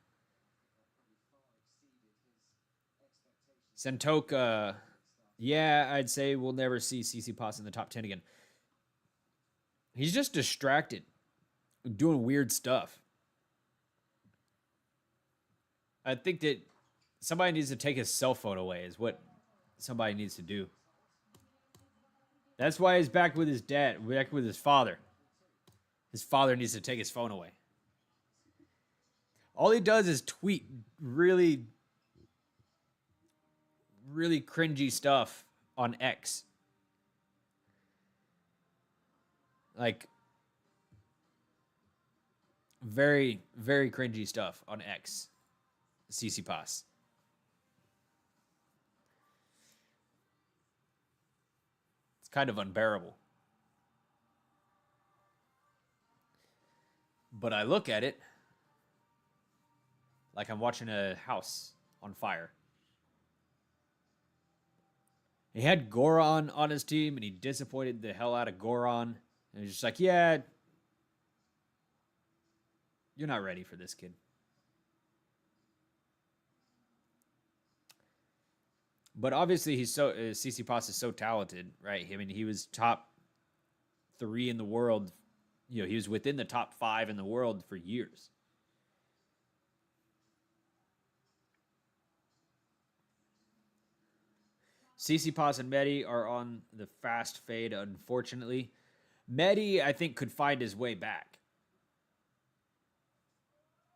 Sentoka, yeah, I'd say we'll never see Tsitsipas in the top 10 again. He's just distracted, doing weird stuff. I think that somebody needs to take his cell phone away, is what somebody needs to do. That's why he's back with his dad, back with his father. His father needs to take his phone away. All he does is tweet really, really cringy stuff on X. Like, very, very cringy stuff on X. Tsitsipas. It's kind of unbearable. But I look at it like I'm watching a house on fire. He had Goran on his team, and he disappointed the hell out of Goran. And he's just like, yeah, you're not ready for this, kid. But obviously, Tsitsipas is so talented, right? I mean, he was top 3 in the world. You know, he was within the top 5 in the world for years. Tsitsipas and Medi are on the fast fade, unfortunately. Medi, I think, could find his way back.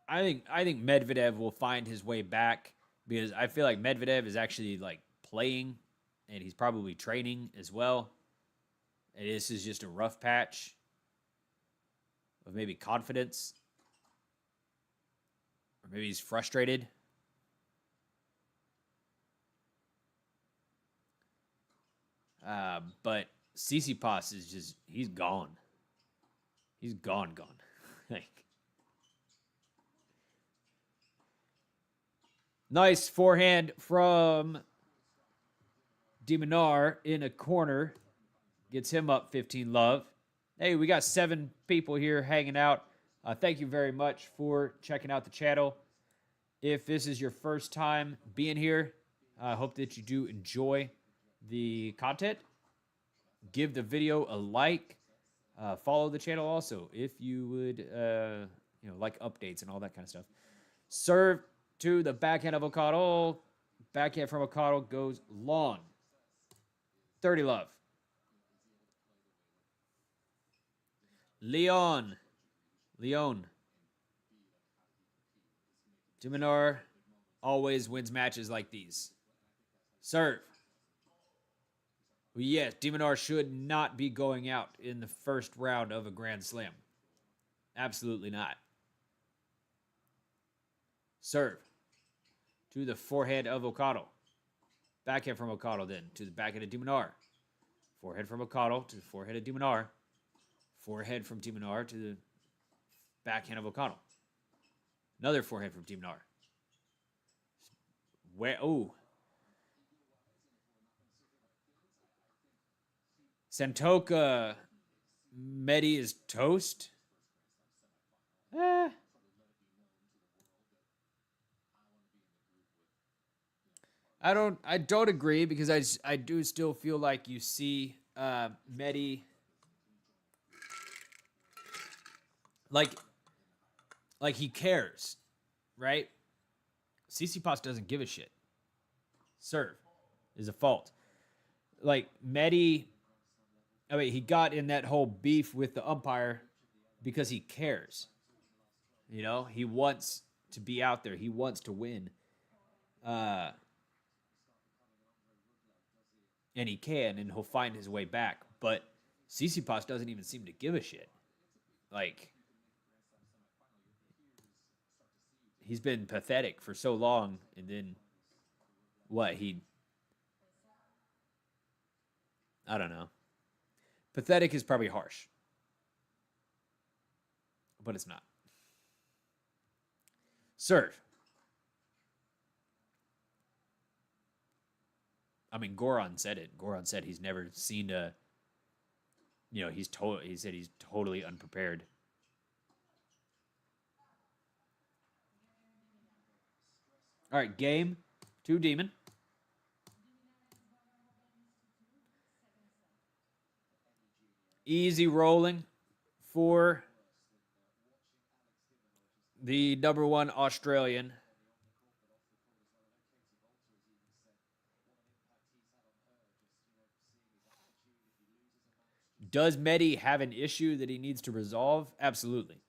I think Medvedev will find his way back because I feel like Medvedev is actually like playing and he's probably training as well. And this is just a rough patch of maybe confidence. Or maybe he's frustrated. But Tsitsipas is just, he's gone. He's gone. Like, nice forehand from Minaur in a corner. Gets him up 15 love. Hey, we got 7 people here hanging out. Thank you very much for checking out the channel. If this is your first time being here, I hope that you do enjoy the content. Give the video a like. Follow the channel also if you would like updates and all that kind of stuff. Serve to the backhand avocado. Backhand from avocado goes long. 30 love. Leon. Minaur always wins matches like these. Serve. Well, yes, Minaur should not be going out in the first round of a Grand Slam. Absolutely not. Serve. To the forehand of Okado. Backhand from Okado then. To the backhand of Minaur. Forehead from Okado to the forehead of Minaur. Forehead from Minaur to the backhand of Okado. Another forehand from Minaur. Sentoka Medi is toast. I don't agree because I do still feel like you see Medi like he cares, right? Tsitsipas doesn't give a shit. Serve is a fault. Like Medi, I mean, he got in that whole beef with the umpire because he cares. You know, he wants to be out there. He wants to win. And he can, and he'll find his way back. But Tsitsipas doesn't even seem to give a shit. Like, he's been pathetic for so long, and then what? I don't know. Pathetic is probably harsh, but it's not. Serve. I mean, Goran said it. Goran said he's never seen a. You know, he said he's totally unprepared. All right, game 2 Demon. Easy rolling for the number one Australian. Does Medi have an issue that he needs to resolve? Absolutely.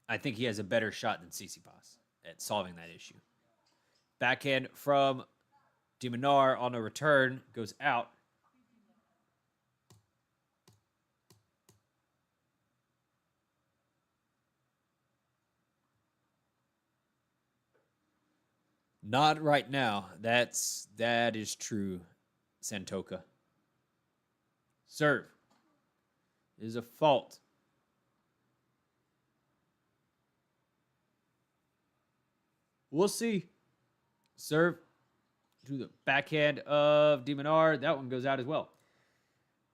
I think he has a better shot than Tsitsipas at solving that issue. Backhand from de Minaur on a return goes out. Not right now. That is true, Santoka. Serve is a fault. We'll see. Serve to the backhand of de Minaur. That one goes out as well.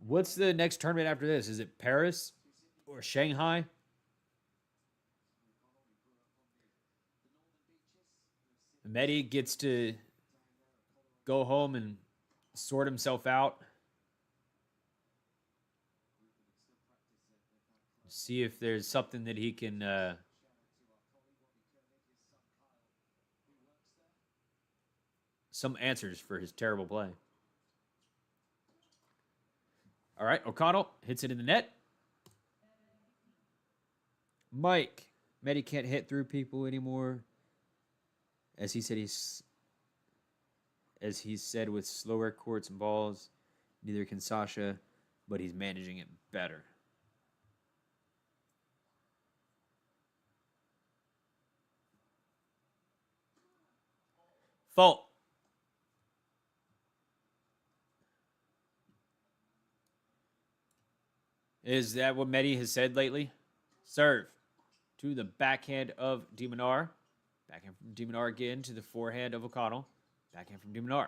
What's the next tournament after this? Is it Paris or Shanghai? Medi gets to go home and sort himself out. See if there's something that he can some answers for his terrible play. All right, O'Connell hits it in the net. Mike, Medi can't hit through people anymore. As he said with slower courts and balls, neither can Sasha, but he's managing it better. Fault. Is that what Medi has said lately? Serve to the backhand of de Minaur. Backhand from de Minaur again to the forehand of O'Connell. Backhand from de Minaur.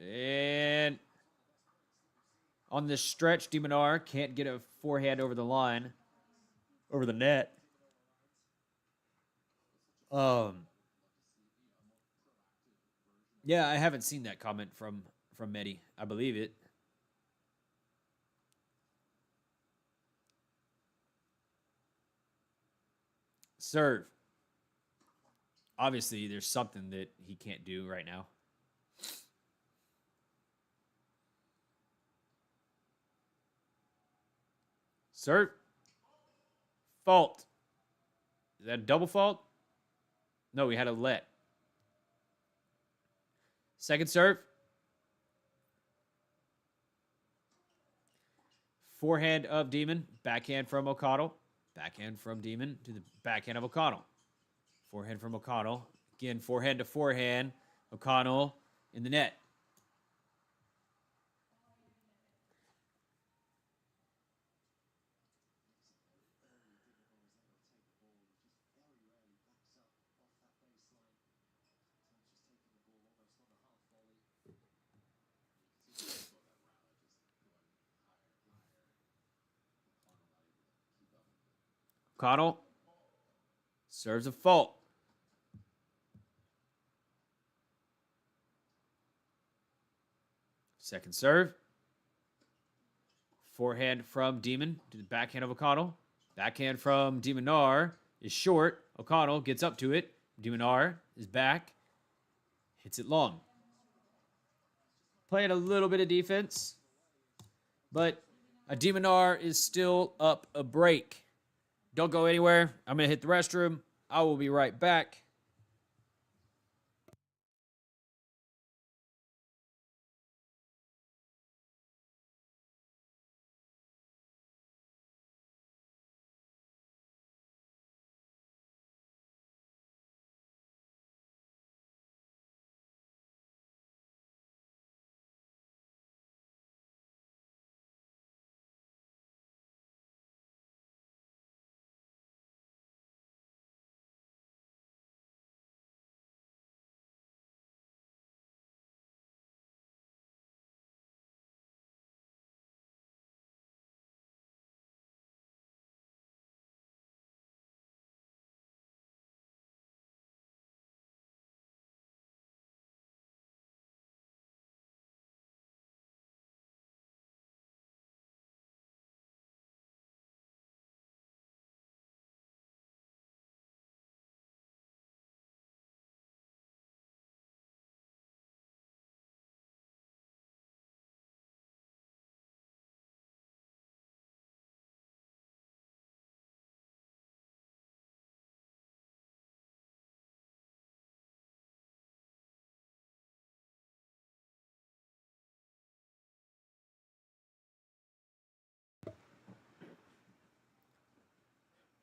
And on this stretch, de Minaur can't get a forehand over the line, over the net. Yeah, I haven't seen that comment from Medi. I believe it. Serve. Obviously, there's something that he can't do right now. Serve. Fault. Is that a double fault? No, we had a let. Second serve. Forehand of Demon. Backhand from O'Connell. Backhand from Demon to the backhand of O'Connell. Forehand from O'Connell. Again, forehand to forehand. O'Connell in the net. O'Connell serves a fault. Second serve. Forehand from Demon to the backhand of O'Connell. Backhand from de Minaur is short. O'Connell gets up to it. De Minaur is back. Hits it long. Playing a little bit of defense. But a de Minaur is still up a break. Don't go anywhere. I'm going to hit the restroom. I will be right back.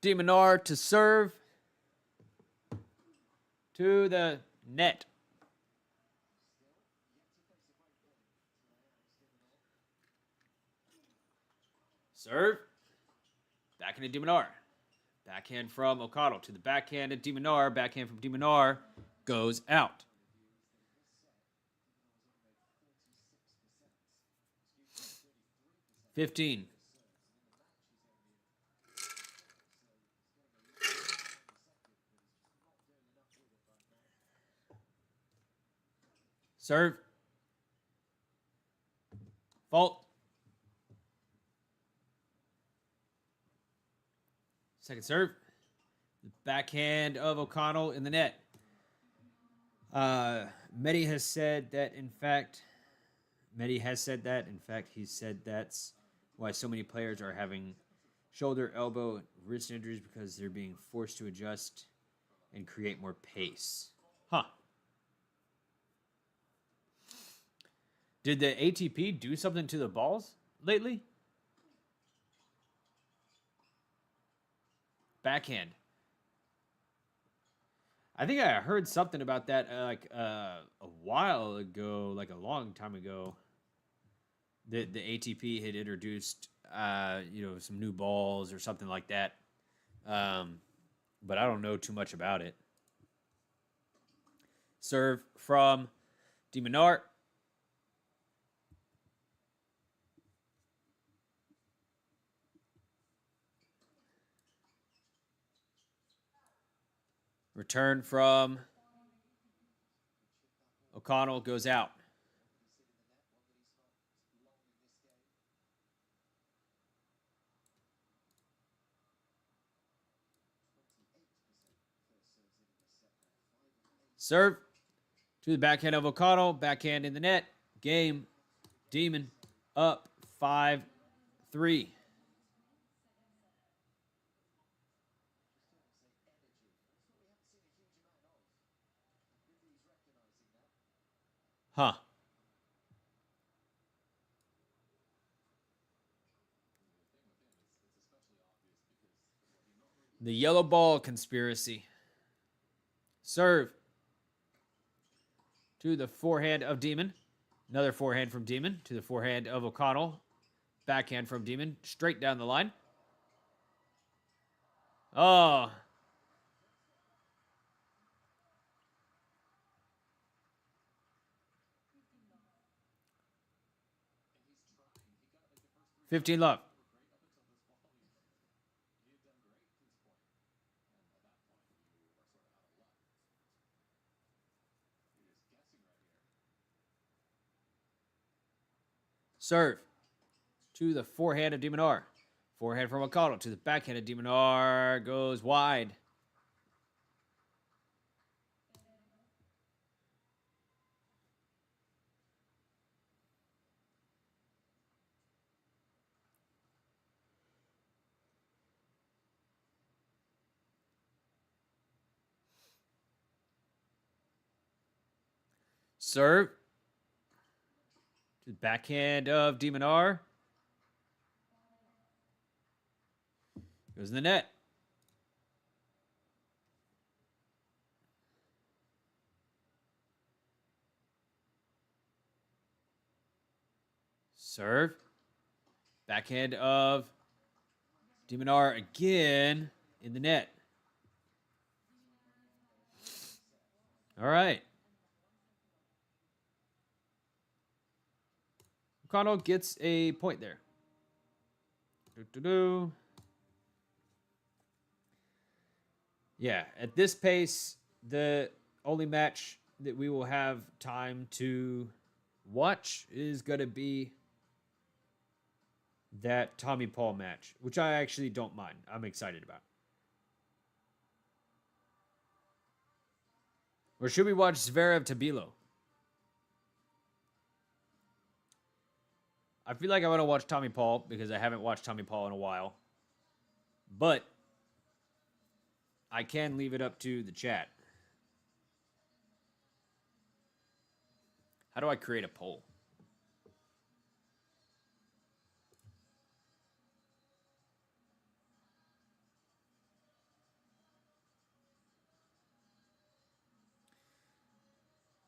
De Minaur to serve to the net. Serve. Backhand to De Minaur. Backhand from O'Connell to the backhand of De Minaur. Backhand from De Minaur goes out. $15. Serve. Fault. Second serve. The backhand of O'Connell in the net. Mehdi has said that, in fact, he said that's why so many players are having shoulder, elbow, wrist injuries because they're being forced to adjust and create more pace. Huh. Did the ATP do something to the balls lately? Backhand. I think I heard something about that a while ago, like a long time ago. The ATP had introduced some new balls or something like that. But I don't know too much about it. Serve from De Minaur. Return from O'Connell goes out. Serve to the backhand of O'Connell. Backhand in the net. Game. Demon up 5-3. Huh. The yellow ball conspiracy. Serve to the forehand of Demon. Another forehand from Demon to the forehand of O'Connell. Backhand from Demon. Straight down the line. Oh. $15 love. Serve to the forehand of De Minaur. Forehand from O'Connell to the backhand of De Minaur. Goes wide. Serve to the backhand of De Minaur. Goes in the net. Serve. Backhand of De Minaur again in the net. All right. O'Connell gets a point there. Yeah, at this pace, the only match that we will have time to watch is going to be that Tommy Paul match, which I actually don't mind. I'm excited about. Or should we watch Zverev Tabilo? I feel like I want to watch Tommy Paul because I haven't watched Tommy Paul in a while. But I can leave it up to the chat. How do I create a poll?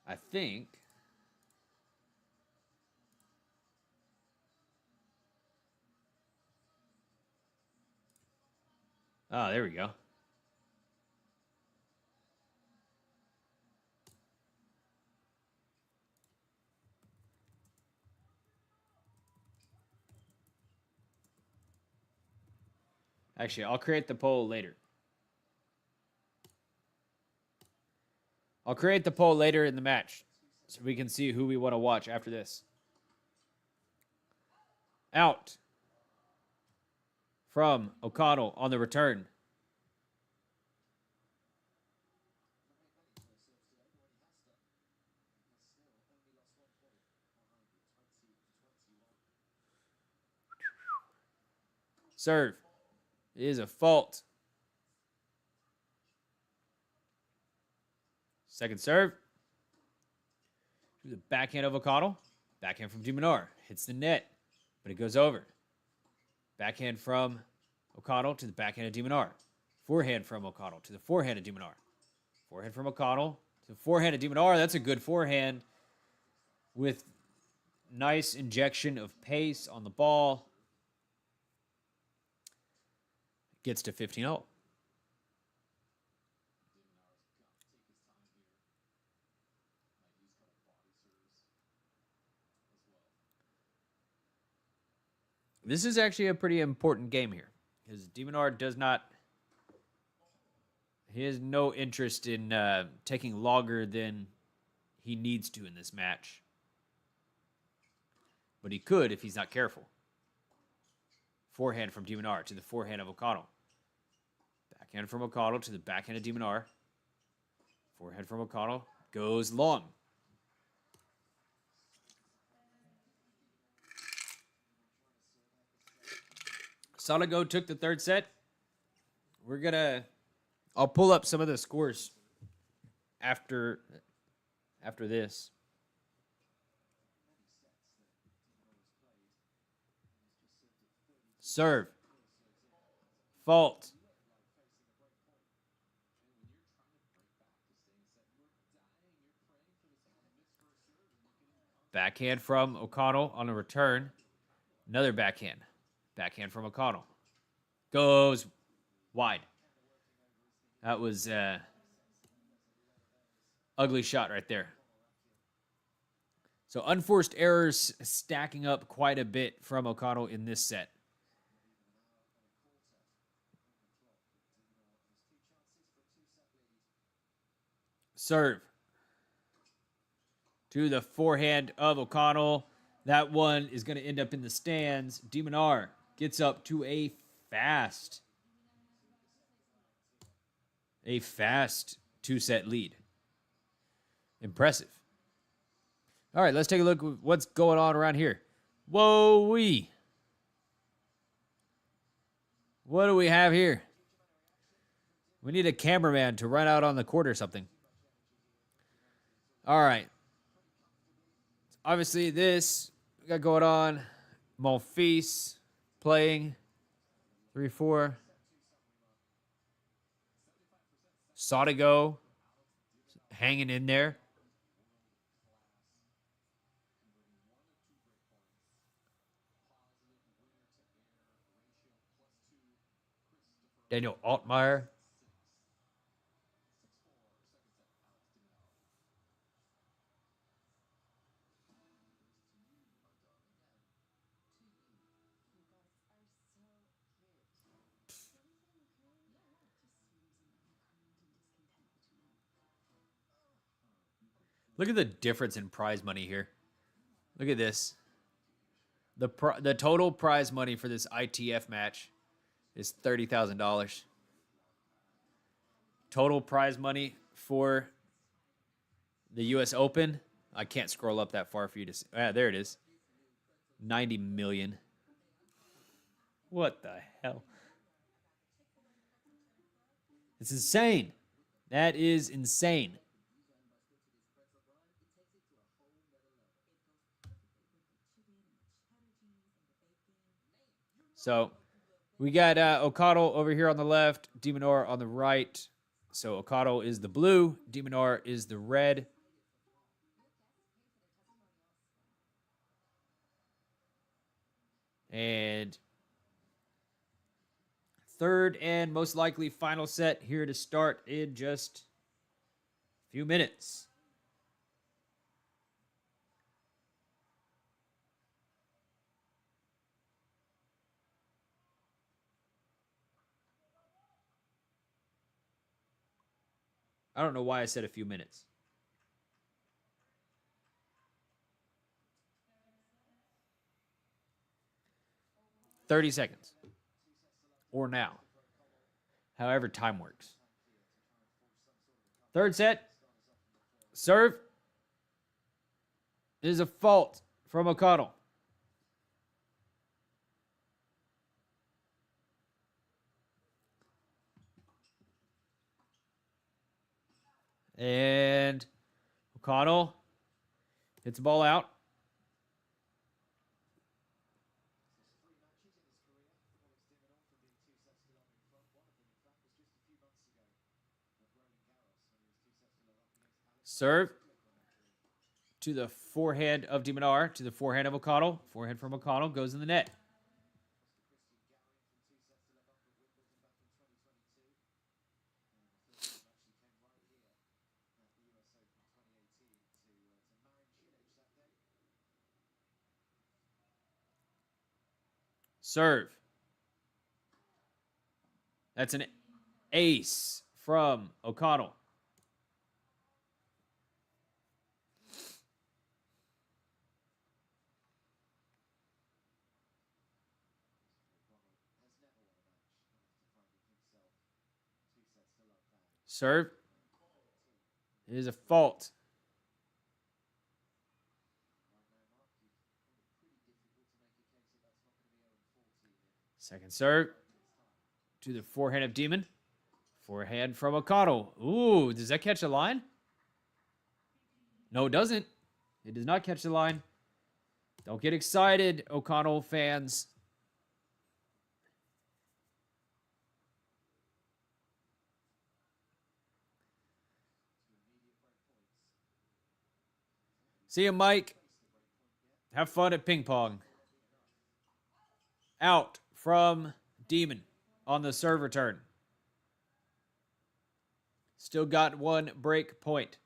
I think. Oh, there we go. Actually, I'll create the poll later. I'll create the poll later in the match so we can see who we want to watch after this. Out from O'Connell on the return. Serve. It is a fault. Second serve. To the backhand of O'Connell. Backhand from Minaur. Hits the net, but it goes over. Backhand from O'Connell to the backhand of Minaur. Forehand from O'Connell to the forehand of Minaur. Forehand from O'Connell to the forehand of Minaur. That's a good forehand with nice injection of pace on the ball. Gets to 15-0. This is actually a pretty important game here because Minaur does not. He has no interest in taking longer than he needs to in this match. But he could if he's not careful. Forehand from Minaur to the forehand of O'Connell. Backhand from O'Connell to the backhand of Minaur. Forehand from O'Connell goes long. Saligo took the third set. I'll pull up some of the scores after this. Serve. Fault. Backhand from O'Connell on a return. Another backhand. Backhand from O'Connell. Goes wide. That was ugly shot right there. So unforced errors stacking up quite a bit from O'Connell in this set. Serve. To the forehand of O'Connell. That one is going to end up in the stands. Minaur gets up to a fast two-set lead. Impressive. All right, let's take a look at what's going on around here. Whoa-wee. What do we have here? We need a cameraman to run out on the court or something. All right. Obviously, this we got going on. Monfils playing 3-4. Sodigo hanging in there. Daniel Altmaier. Look at the difference in prize money here. Look at this. The total prize money for this ITF match is $30,000. Total prize money for the U.S. Open, I can't scroll up that far for you to see. Ah, there it is. 90 million. What the hell? It's insane. That is insane. So we got O'Connell over here on the left, Minaur on the right. So O'Connell is the blue, Minaur is the red. And third and most likely final set here to start in just a few minutes. I don't know why I said a few minutes. $30 seconds. Or now. However time works. Third set. Serve. Is a fault from O'Connell. And O'Connell hits the ball out. Serve to the forehand of de Minaur, to the forehand of O'Connell. Forehand from O'Connell goes in the net. Serve. That's an ace from O'Connell. Serve is a fault. Second serve to the forehand of Demon. Forehand from O'Connell. Ooh, does that catch a line? No, it doesn't. It does not catch the line. Don't get excited, O'Connell fans. See you, Mike. Have fun at ping pong. Out from Demon on the serve return. Still got one break point.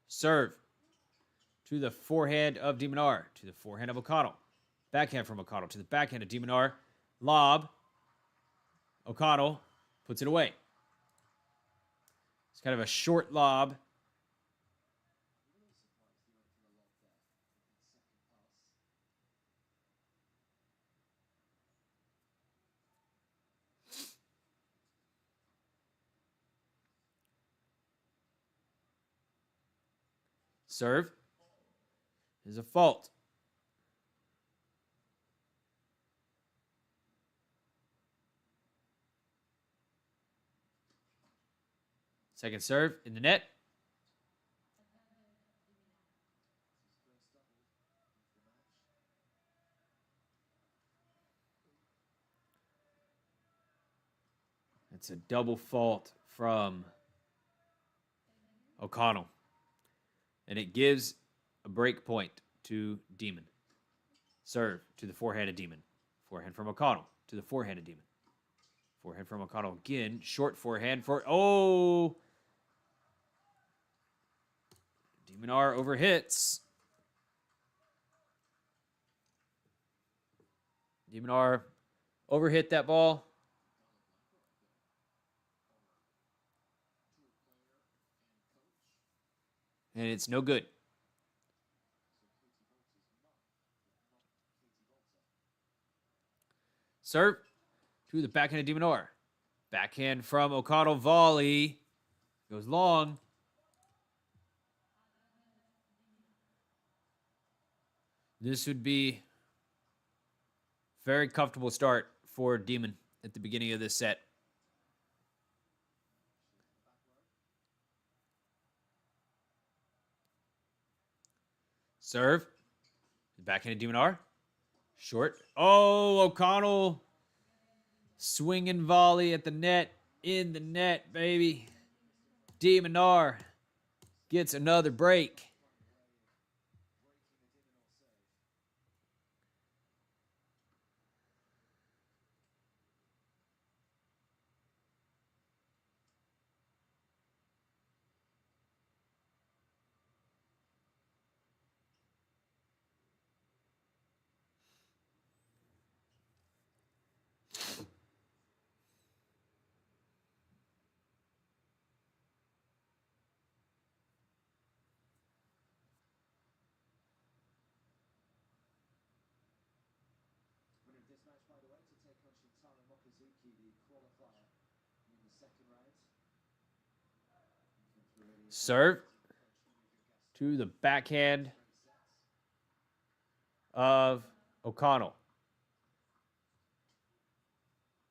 Serve to the forehand of de Minaur, to the forehand of O'Connell. Backhand from O'Connell to the backhand of de Minaur. Lob. O'Connell puts it away. It's kind of a short lob. Serve is a fault. Second serve in the net. It's a double fault from O'Connell. And it gives a break point to Demon. Serve to the forehand of Demon. Forehand from O'Connell to the forehand of Demon. Forehand from O'Connell again. Short forehand for... Oh! de Minaur overhits. de Minaur overhit that ball. And it's no good. Serve to the backhand of de Minaur. Backhand from O'Connell, volley. Goes long. This would be very comfortable start for Demon at the beginning of this set. Serve. Backhand of de Minaur. Short. Oh, O'Connell Swinging volley at the net. In the net, baby. Minaur gets another break. Serve to the backhand of O'Connell.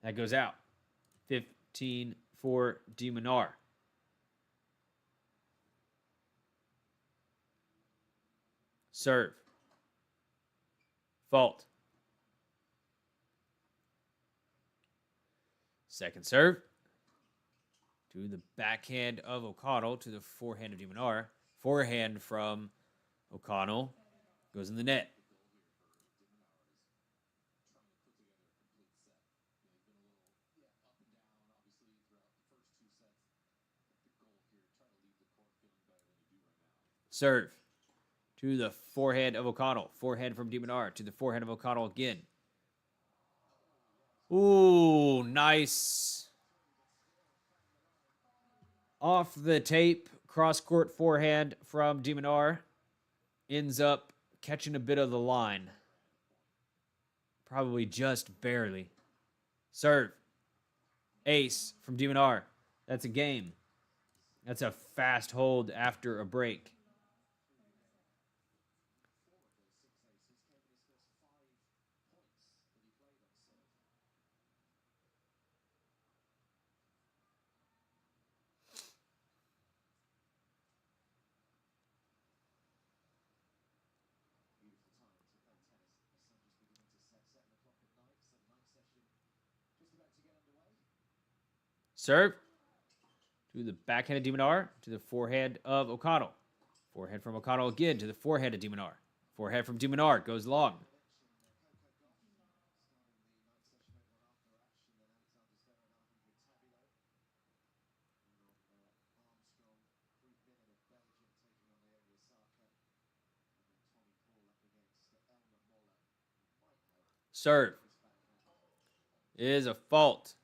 That goes out. 15 for Minaur. Serve. Fault. Second serve. To the backhand of O'Connell to the forehand of Minaur. Forehand from O'Connell goes in the net. Serve to the forehand of O'Connell. Forehand from Minaur to the forehand of O'Connell again. Ooh, nice. Off the tape, cross-court forehand from Minaur. Ends up catching a bit of the line. Probably just barely. Serve. Ace from Minaur. That's a game. That's a fast hold after a break. Serve to the backhand of Minaur to the forehand of O'Connell. Forehand from O'Connell again to the forehand of Minaur. Forehand from Minaur goes long. Serve is a fault.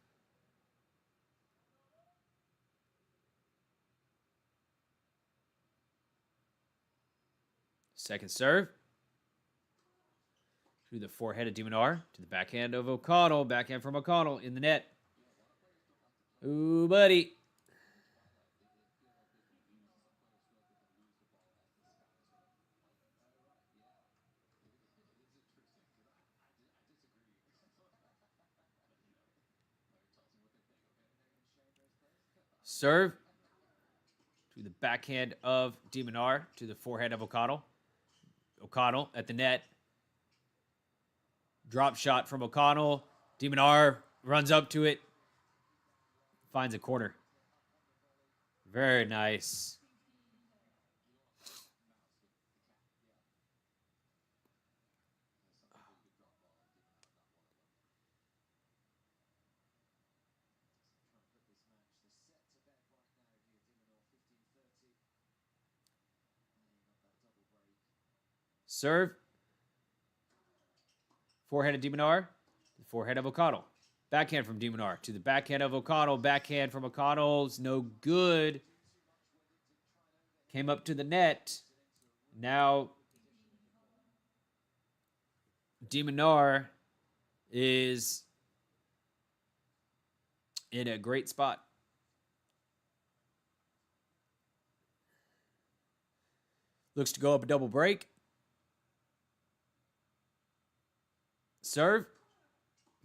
Second serve to the forehand of Minaur to the backhand of O'Connell. Backhand from O'Connell in the net. Ooh, buddy. Serve to the backhand of Minaur to the forehand of O'Connell. O'Connell at the net. Drop shot from O'Connell. Minaur runs up to it. Finds a corner. Very nice. Serve. Forehand of Minaur. Forehand of O'Connell. Backhand from Minaur to the backhand of O'Connell. Backhand from O'Connell's no good. Came up to the net. Now Minaur is in a great spot. Looks to go up a double break. Serve.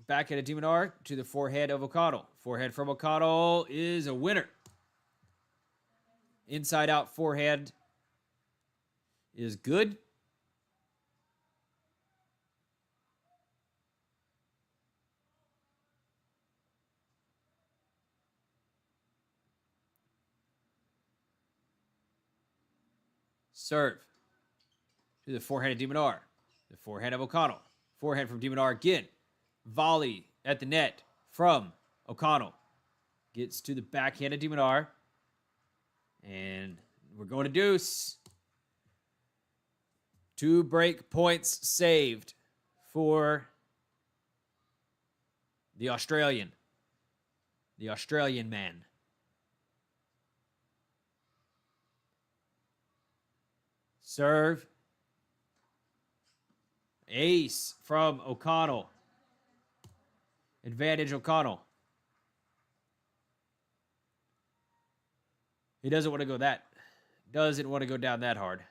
Backhand of Minaur to the forehand of O'Connell. Forehand from O'Connell is a winner. Inside out forehand is good. Serve to the forehand of de Minaur. The forehand of O'Connell. Forehand from de Minaur again. Volley at the net from O'Connell. Gets to the backhand of de Minaur. And we're going to deuce. 2 break points saved for the Australian. The Australian man. Serve. Ace from O'Connell. Advantage O'Connell. He doesn't want to go that. Doesn't want to go down that hard.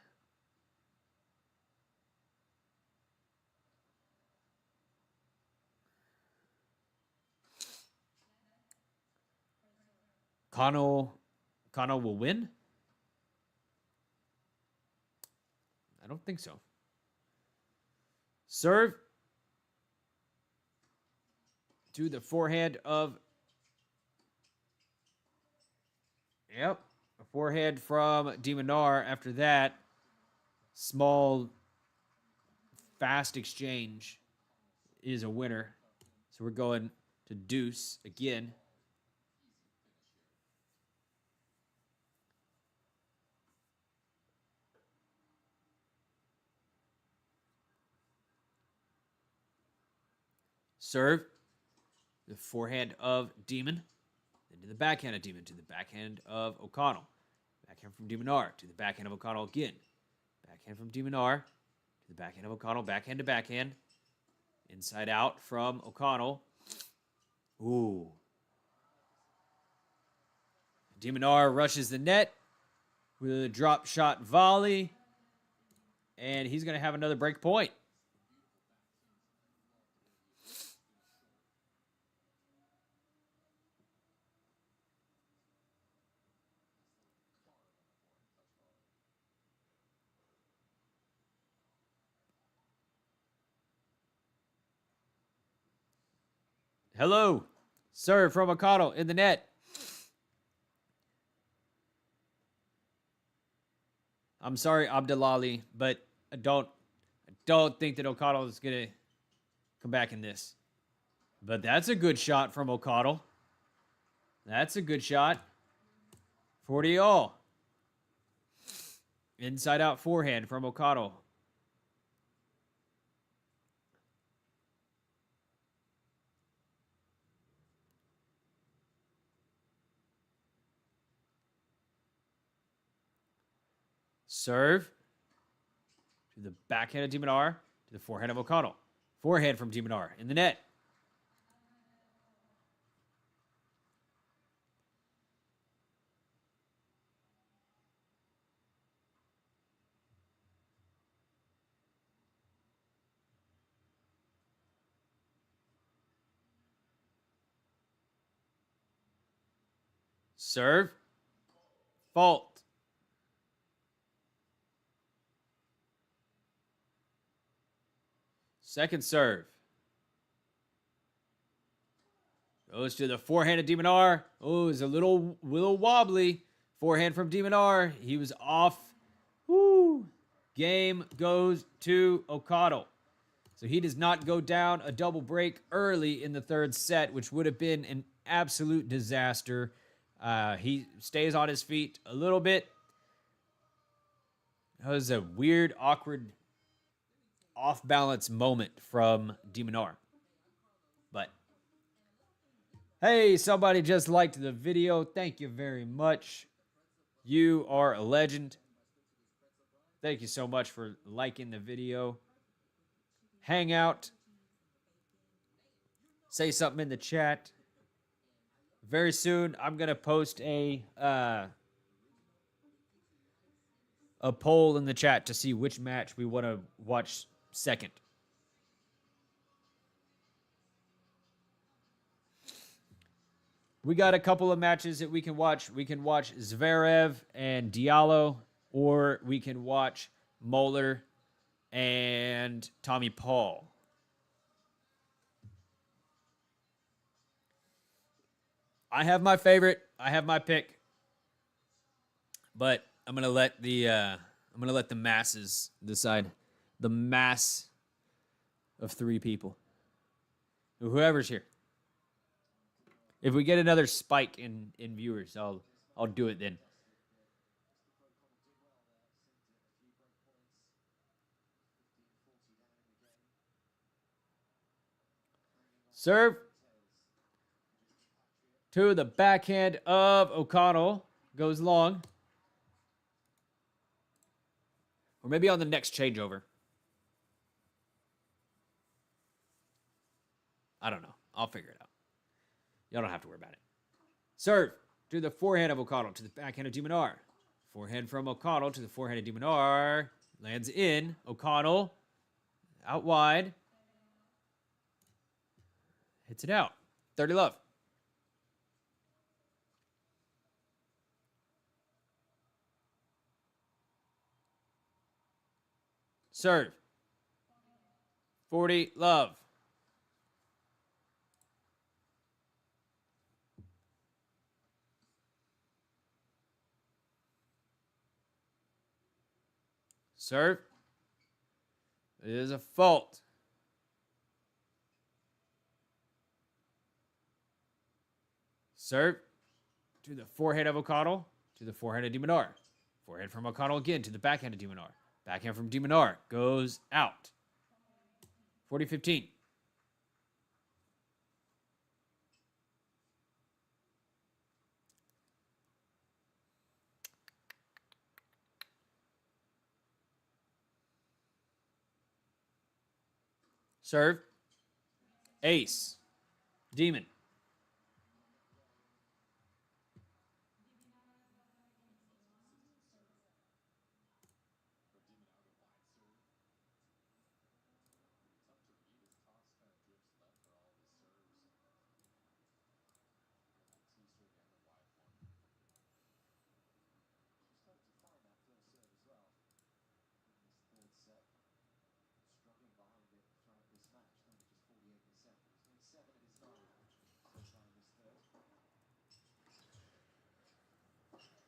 O'Connell will win? I don't think so. Serve to the forehand of... Yep. A forehand from de Minaur. After that, small, fast exchange is a winner. So we're going to deuce again. Serve. The forehand of Demon. Then to the backhand of Demon. To the backhand of O'Connell. Backhand from de Minaur. To the backhand of O'Connell again. Backhand from de Minaur. To the backhand of O'Connell. Backhand to backhand. Inside out from O'Connell. Ooh. De Minaur rushes the net with a drop shot volley. And he's going to have another break point. Hello. Serve from O'Connell in the net. I'm sorry, Abdelali, but I don't think that O'Connell is going to come back in this. But that's a good shot from O'Connell. That's a good shot. 40 all. Inside out forehand from O'Connell. Serve to the backhand of de Minaur, to the forehand of O'Connell. Forehand from de Minaur in the net. Serve. Fault. Second serve. Goes to the forehand of de Minaur. Oh, it's a little wobbly. Forehand from de Minaur. He was off. Woo. Game goes to O'Connell. So he does not go down a double break early in the third set, which would have been an absolute disaster. He stays on his feet a little bit. That was a weird, awkward, off-balance moment from de Minaur. But, hey, somebody just liked the video. Thank you very much. You are a legend. Thank you so much for liking the video. Hang out. Say something in the chat. Very soon, I'm going to post a poll in the chat to see which match we want to watch second. We got a couple of matches that we can watch. We can watch Zverev and Diallo, or we can watch Moeller and Tommy Paul. I have my favorite. I have my pick. But I'm going to let the I'm going to let the masses decide. The mass of 3 people. Whoever's here. If we get another spike in viewers, I'll do it then. Serve to the backhand of O'Connell. Goes long. Or maybe on the next changeover. I don't know. I'll figure it out. Y'all don't have to worry about it. Serve to the forehand of O'Connell to the backhand of Minaur. Forehand from O'Connell to the forehand of Minaur. Lands in. O'Connell out wide. Hits it out. 30 love. Serve. 40 love. Serve. It is a fault. Serve to the forehand of O'Connell to the forehand of Minaur. Forehand from O'Connell again to the backhand of Minaur. Backhand from Minaur goes out. 40-15. Serve. Ace. Demon.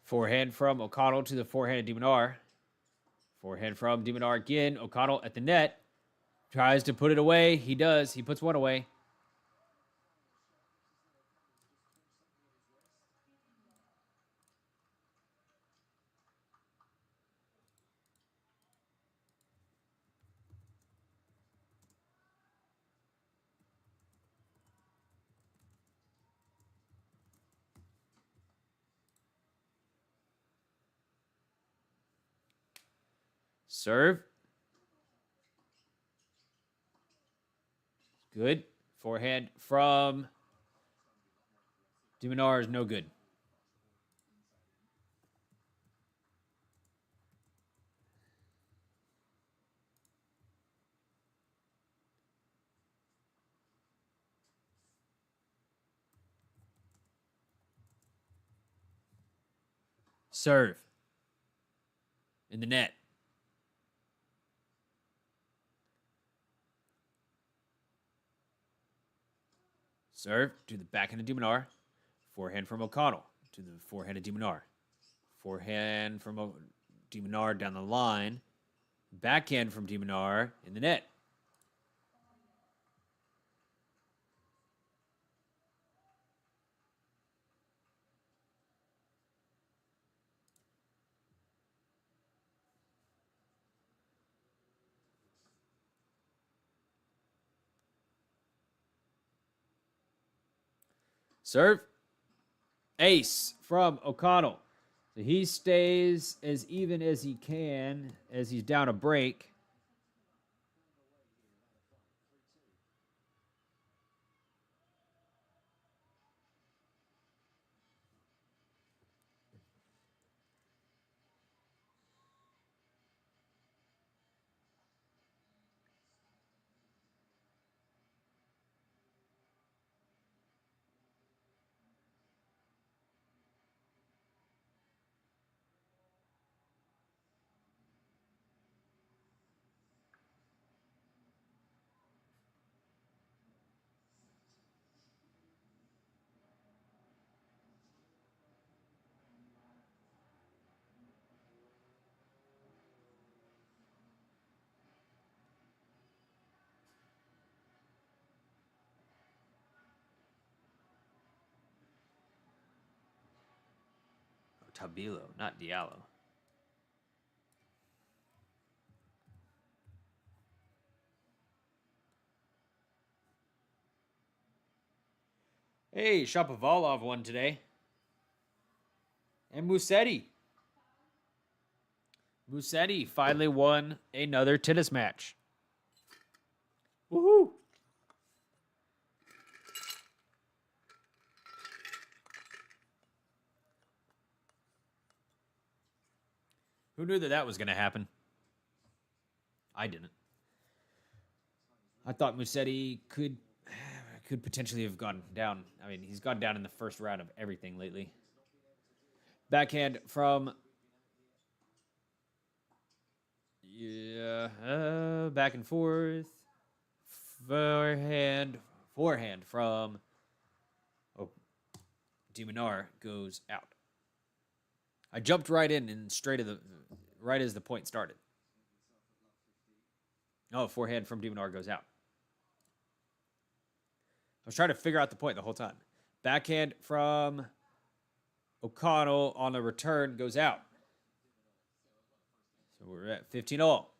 Forehand from O'Connell to the forehand of Minaur. Forehand from Minaur again. O'Connell at the net. Tries to put it away. He does. He puts one away. Serve. Good. Forehand from Minaur is no good. Serve. In the net. Serve to the backhand of Minaur. Forehand from O'Connell to the forehand of Minaur. Forehand from Minaur down the line. Backhand from Minaur in the net. Serve. Ace from O'Connell. So he stays as even as he can as he's down a break. Tabilo, not Diallo. Hey, Shapovalov won today. And Musetti. Musetti finally won another tennis match. Woohoo! Who knew that that was going to happen? I didn't. I thought Musetti could potentially have gone down. I mean, he's gone down in the first round of everything lately. Backhand from back and forth. Forehand from Minaur goes out. I jumped right in and straight to the right as the point started. Oh, forehand from Minaur goes out. I was trying to figure out the point the whole time. Backhand from O'Connell on the return goes out. So we're at 15-all.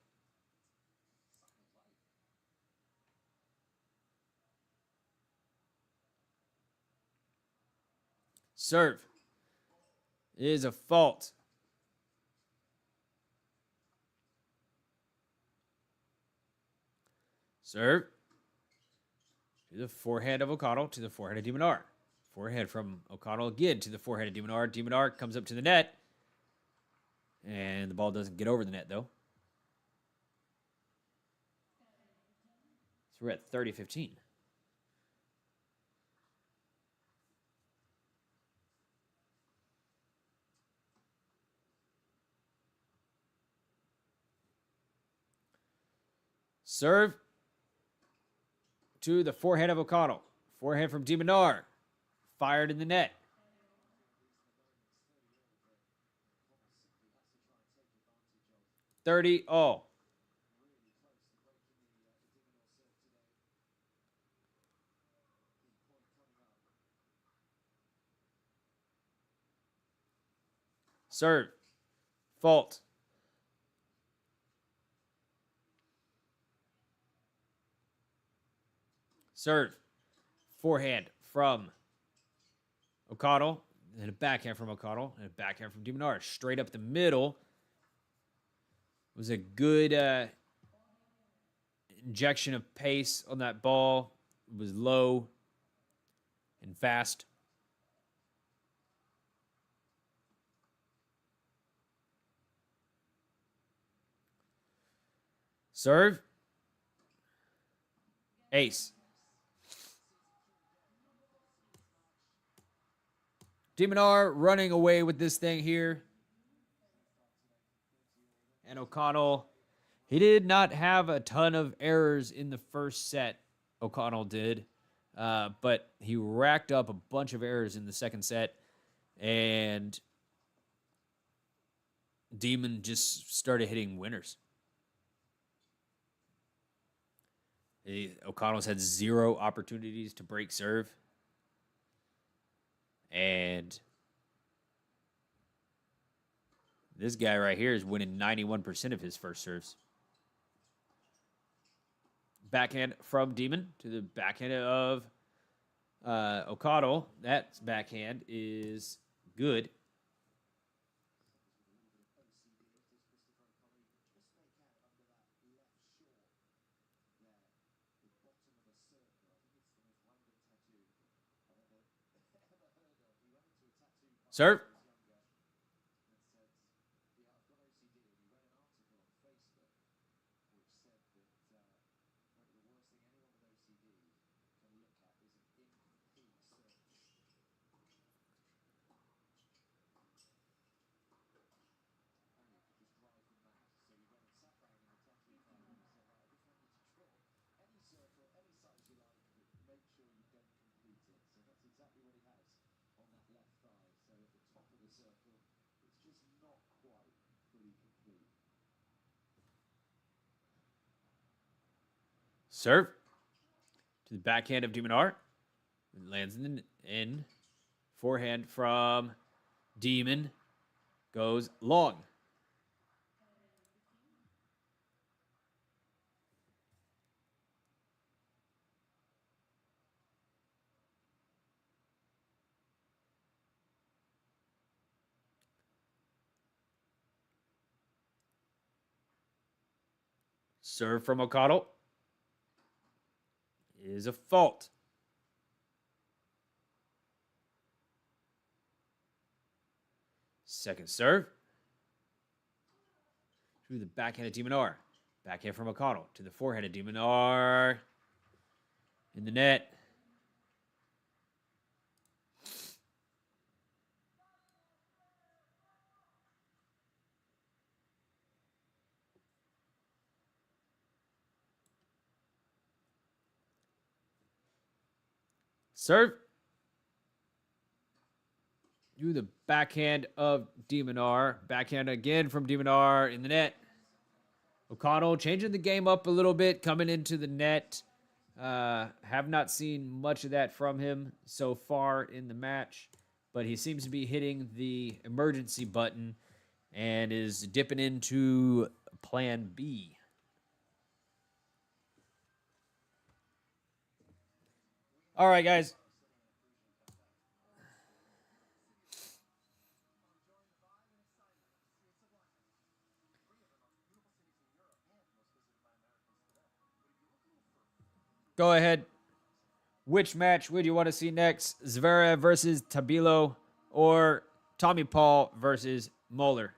Serve is a fault. Serve to the forehand of O'Connell, to the forehand of Minaur. Forehand from O'Connell again to the forehand of Minaur. Minaur comes up to the net. And the ball doesn't get over the net, though. So we're at 30-15. Serve to the forehand of O'Connell. Forehand from Minaur. Fired in the net. $30-all. Serve. Fault. Serve. Forehand from O'Connell. And a backhand from O'Connell. And a backhand from Minaur. Straight up the middle. It was a good injection of pace on that ball. It was low and fast. Serve. Ace. Minaur running away with this thing here. And O'Connell, he did not have a ton of errors in the first set. O'Connell did. But he racked up a bunch of errors in the second set. And Demon just started hitting winners. O'Connell's had 0 opportunities to break serve. And this guy right here is winning 91% of his first serves. Backhand from Demon to the backhand of O'Connell. That backhand is good. Serve. Serve to the backhand of Minaur. Lands in. Forehand from Demon. goes long. Serve from O'Connell is a fault. Second serve. To the backhand of de Minaur. Backhand from O'Connell to the forehand of de Minaur. In the net. Serve. To the backhand of de Minaur. Backhand again from de Minaur in the net. O'Connell changing the game up a little bit, coming into the net. Have not seen much of that from him so far in the match, but he seems to be hitting the emergency button and is dipping into plan B. All right, guys. Go ahead. Which match would you want to see next? Zverev versus Tabilo or Tommy Paul versus Moeller?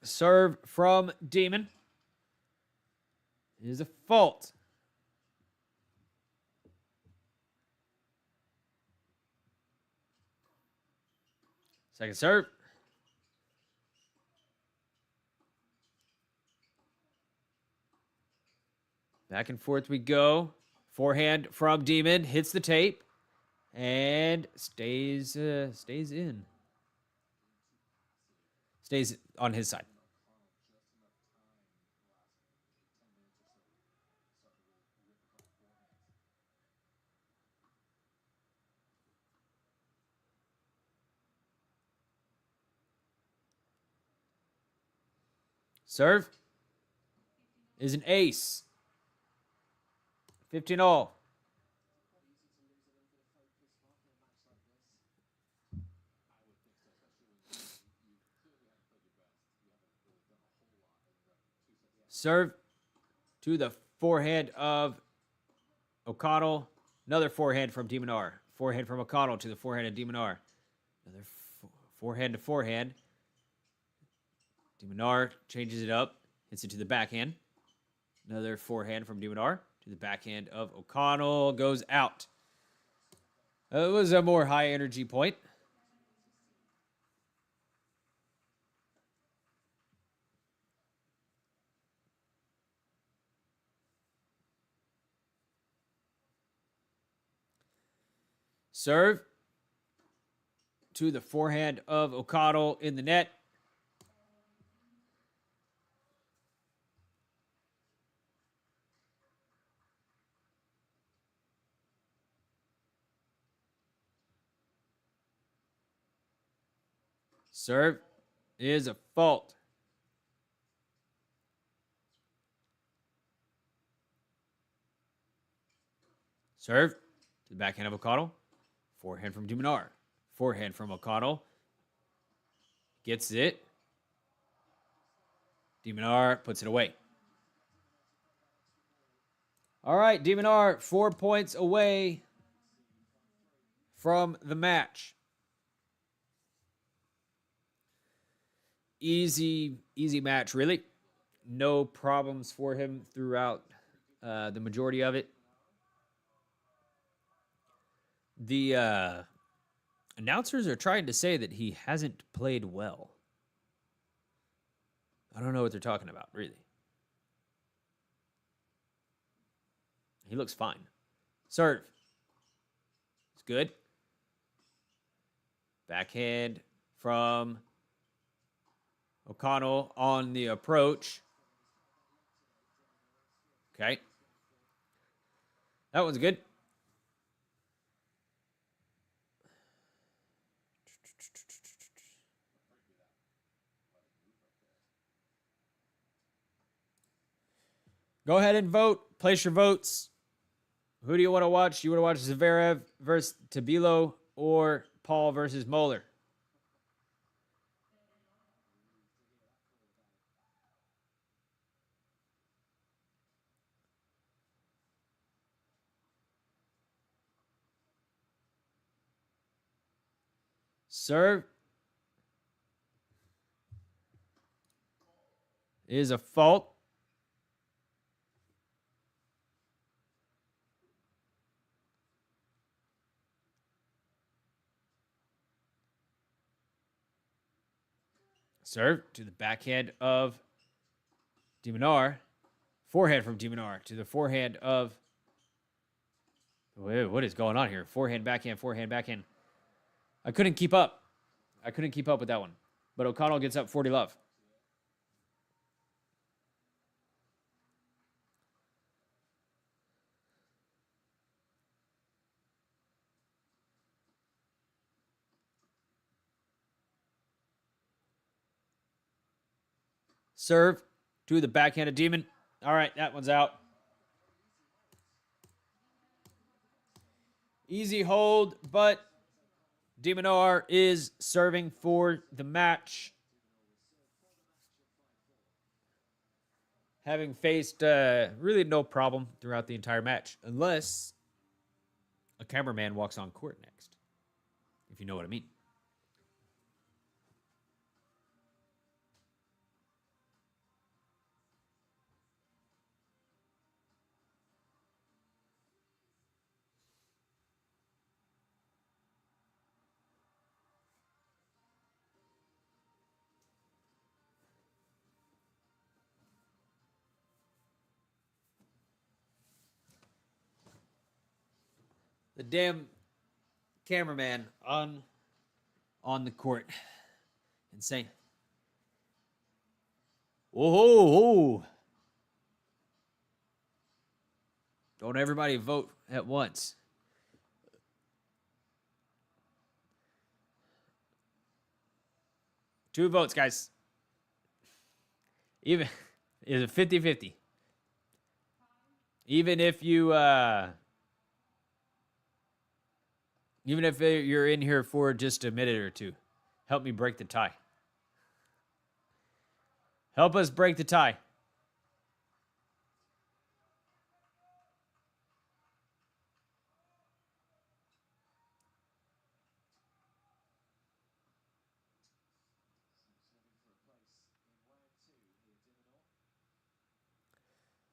Serve from Demon is a fault. Second serve. Back and forth we go. Forehand from Demon hits the tape and stays in. Stays on his side. Serve is an ace. 15 all. Serve to the forehand of O'Connell. Another forehand from de Minaur. Forehand from O'Connell to the forehand of de Minaur. Another forehand to forehand. De Minaur changes it up. Hits it to the backhand. Another forehand from de Minaur to the backhand of O'Connell. Goes out. It was a more high energy point. Serve to the forehand of O'Connell in the net. Serve is a fault. Serve to the backhand of O'Connell. Forehand from de Minaur. Forehand from O'Connell. Gets it. De Minaur puts it away. All right, Minaur, 4 points away from the match. Easy match, really. No problems for him throughout the majority of it. The announcers are trying to say that he hasn't played well. I don't know what they're talking about, really. He looks fine. Serve. It's good. Backhand from O'Connell on the approach. Okay. That one's good. Go ahead and vote. Place your votes. Who do you want to watch? You want to watch Zverev versus Tabilo or Paul versus Moeller? Serve is a fault. Serve to the backhand of de Minaur. Forehand from de Minaur to the forehand of... Wait, what is going on here? Forehand, backhand, forehand, backhand. I couldn't keep up. I couldn't keep up with that one. But O'Connell gets up 40 love. Serve to the backhanded demon. All right, that one's out. Easy hold, but de Minaur is serving for the match. Having faced really no problem throughout the entire match, unless a cameraman walks on court next, if you know what I mean. The damn cameraman on the court. Insane. Whoa. Don't everybody vote at once. Two votes, guys. Even is it 50-50? Even if you even if you're in here for just a minute or two, help me break the tie. Help us break the tie.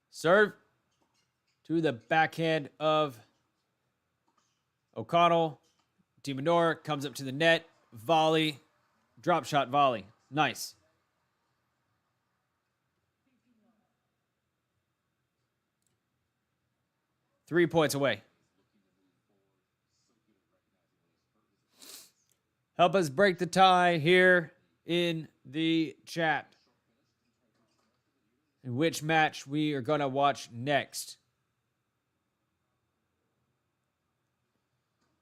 Serve to the backhand of O'Connell. de Minaur comes up to the net. Volley. Drop shot volley. Nice. Three points away. Help us break the tie here in the chat. And which match we are going to watch next.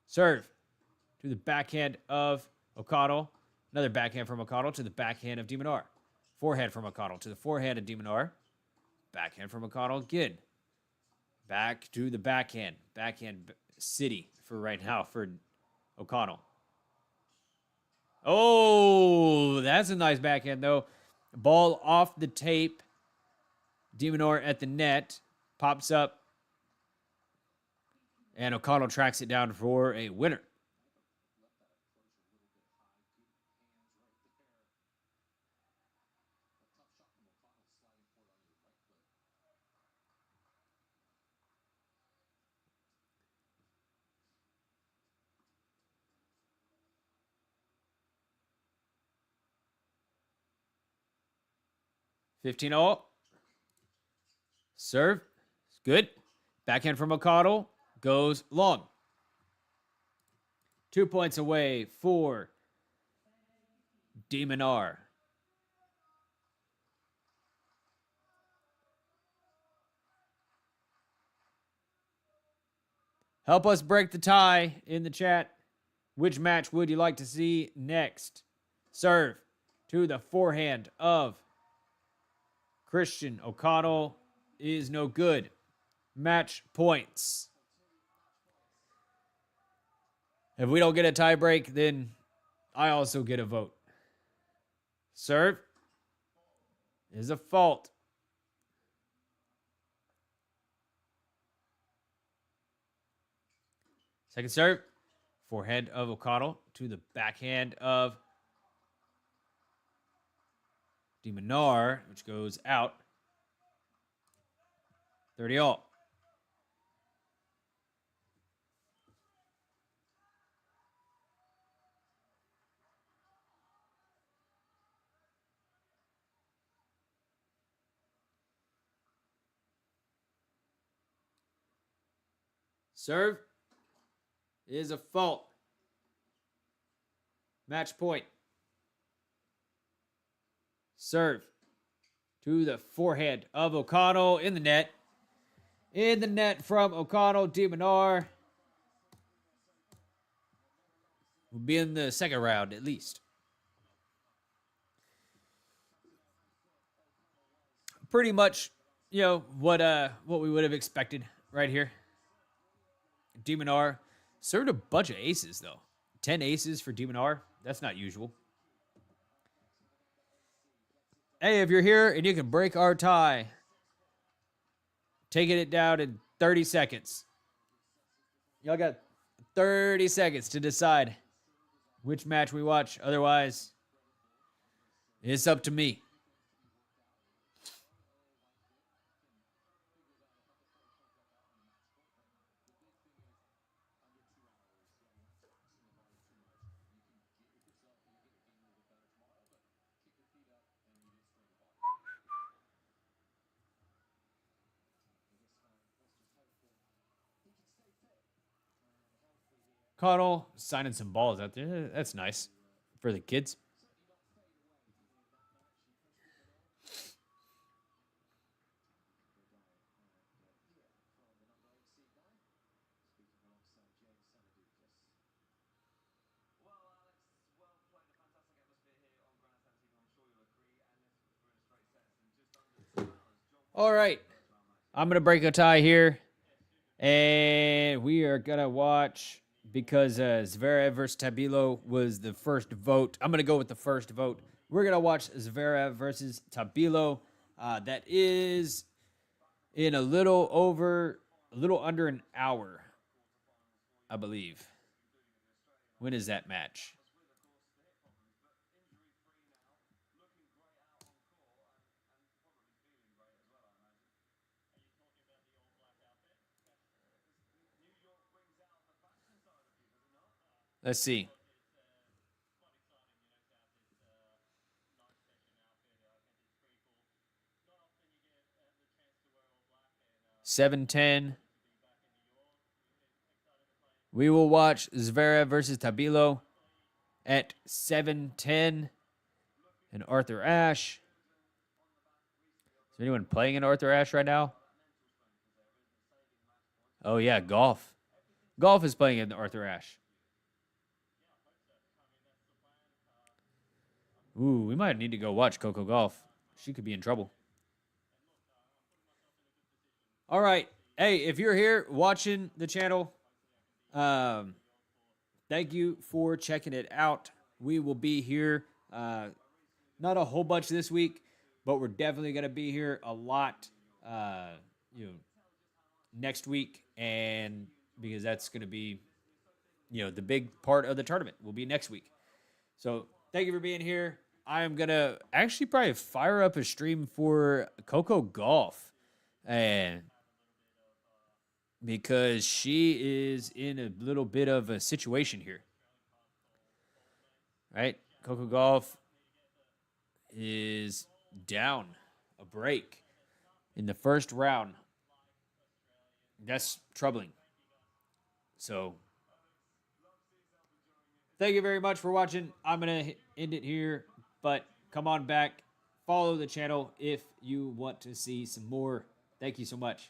Serve to the backhand of O'Connell. Another backhand from O'Connell to the backhand of de Minaur. Forehand from O'Connell to the forehand of de Minaur. Backhand from O'Connell again. Back to the backhand. Backhand city for right now for O'Connell. Oh, that's a nice backhand, though. Ball off the tape. de Minaur at the net. Pops up And O'Connell tracks it down for a winner. $15 all. Serve. It's good. Backhand from O'Connell. Goes long. 2 points away for Minaur. Help us break the tie in the chat. Which match would you like to see next? Serve to the forehand of Christian O'Connell is no good. Match points. If we don't get a tie break, then I also get a vote. Serve is a fault. Second serve, forehand of O'Connell to the backhand of Minaur, which goes out. 30 all. Serve is a fault. Match point. Serve to the forehand of O'Connell in the net. In the net from O'Connell. Minaur will be in the second round at least. Pretty much, what we would have expected right here. Minaur served a bunch of aces, though. 10 aces for Minaur. That's not usual. Hey, if you're here and you can break our tie, taking it down in 30 seconds. Y'all got 30 seconds to decide which match we watch. Otherwise, it's up to me. Connell signing some balls out there. That's nice for the kids. All right. I'm going to break a tie here. And we are going to watch, because Zverev versus Tabilo was the first vote. I'm going to go with the first vote. We're going to watch Zverev versus Tabilo. That is in a little under an hour, I believe. When is that match? Let's see. $7:10. We will watch Zverev versus Tabilo at 7:10 in Arthur Ashe. Is there anyone playing in Arthur Ashe right now? Oh, yeah, golf. Golf is playing in Arthur Ashe. Ooh, we might need to go watch Coco Golf. She could be in trouble. All right. Hey, if you're here watching the channel, thank you for checking it out. We will be here. Not a whole bunch this week, but we're definitely going to be here a lot, next week and because that's going to be, the big part of the tournament will be next week. So thank you for being here. I am going to actually probably fire up a stream for Coco Golf. And because she is in a little bit of a situation here. Right? Coco Golf is down a break in the first round. That's troubling. So, thank you very much for watching. I'm going to end it here, but come on back. Follow the channel if you want to see some more. Thank you so much.